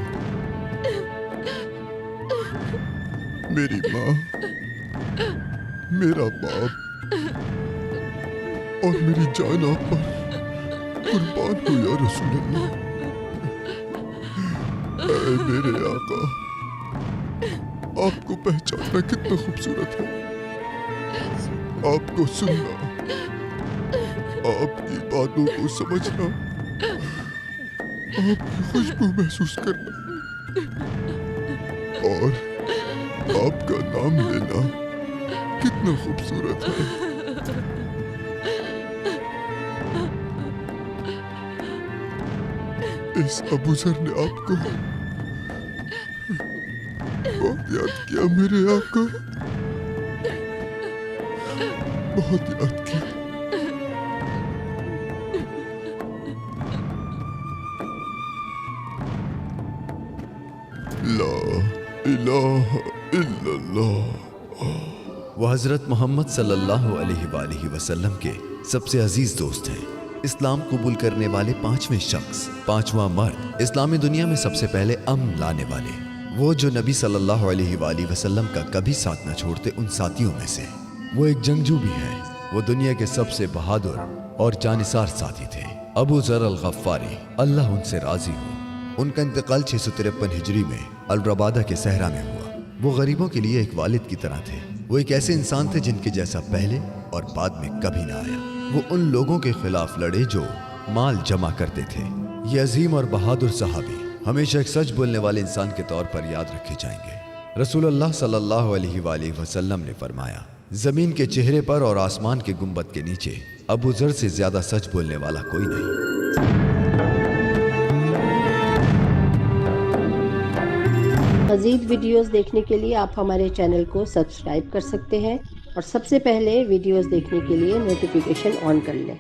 मेरी माँ, मेरा बाप और मेरी जान आप पर कुर्बान हो या रसूल अल्लाह। ऐ मेरे आका, आपको पहचानना कितना खूबसूरत है, आपको सुनना, आपकी बातों को समझना, आपकी खुशबू महसूस करना और आपका नाम लेना कितना खूबसूरत है। इस अबू ज़र ने आपको बहुत याद किया मेरे आका, बहुत याद किया। ला इलाहा इल्लल्लाह। वो हज़रत मोहम्मद सल्लल्लाहु अलैहि वसल्लम के सबसे अजीज दोस्त हैं। इस्लाम कबूल करने वाले पांचवें शख्स, पांचवा मर्द, इस्लामी दुनिया में सबसे पहले अमन लाने वाले, वो जो नबी सल्लल्लाहु अलैहि वसल्लम का कभी साथ न छोड़ते उन साथियों में से। वो एक जंगजू भी हैं। वो दुनिया के सबसे बहादुर और जानिसार साथी थे, अबू ज़र अल-गफ़ारी, अल्लाह उनसे राजी हो। उनका इंतकाल 653 हिजरी में अल-रबादा के सहरा में हुआ। वो गरीबों के लिए एक वालिद की तरह थे। वो एक ऐसे इंसान थे जिनके जैसा पहले और बाद में कभी ना आया। वो उन लोगों के खिलाफ लड़े जो माल जमा करते थे। ये अजीम और बहादुर सहाबी हमेशा एक सच बोलने वाले इंसान के तौर पर याद रखे जाएंगे। रसूलुल्लाह सल्लल्लाहु अलैहि वसल्लम ने फरमाया, जमीन के चेहरे पर और आसमान के गुंबद के नीचे अबू ज़र से ज्यादा सच बोलने वाला कोई नहीं। मज़ीद वीडियोस देखने के लिए आप हमारे चैनल को सब्सक्राइब कर सकते हैं और सबसे पहले वीडियोस देखने के लिए नोटिफिकेशन ऑन कर लें।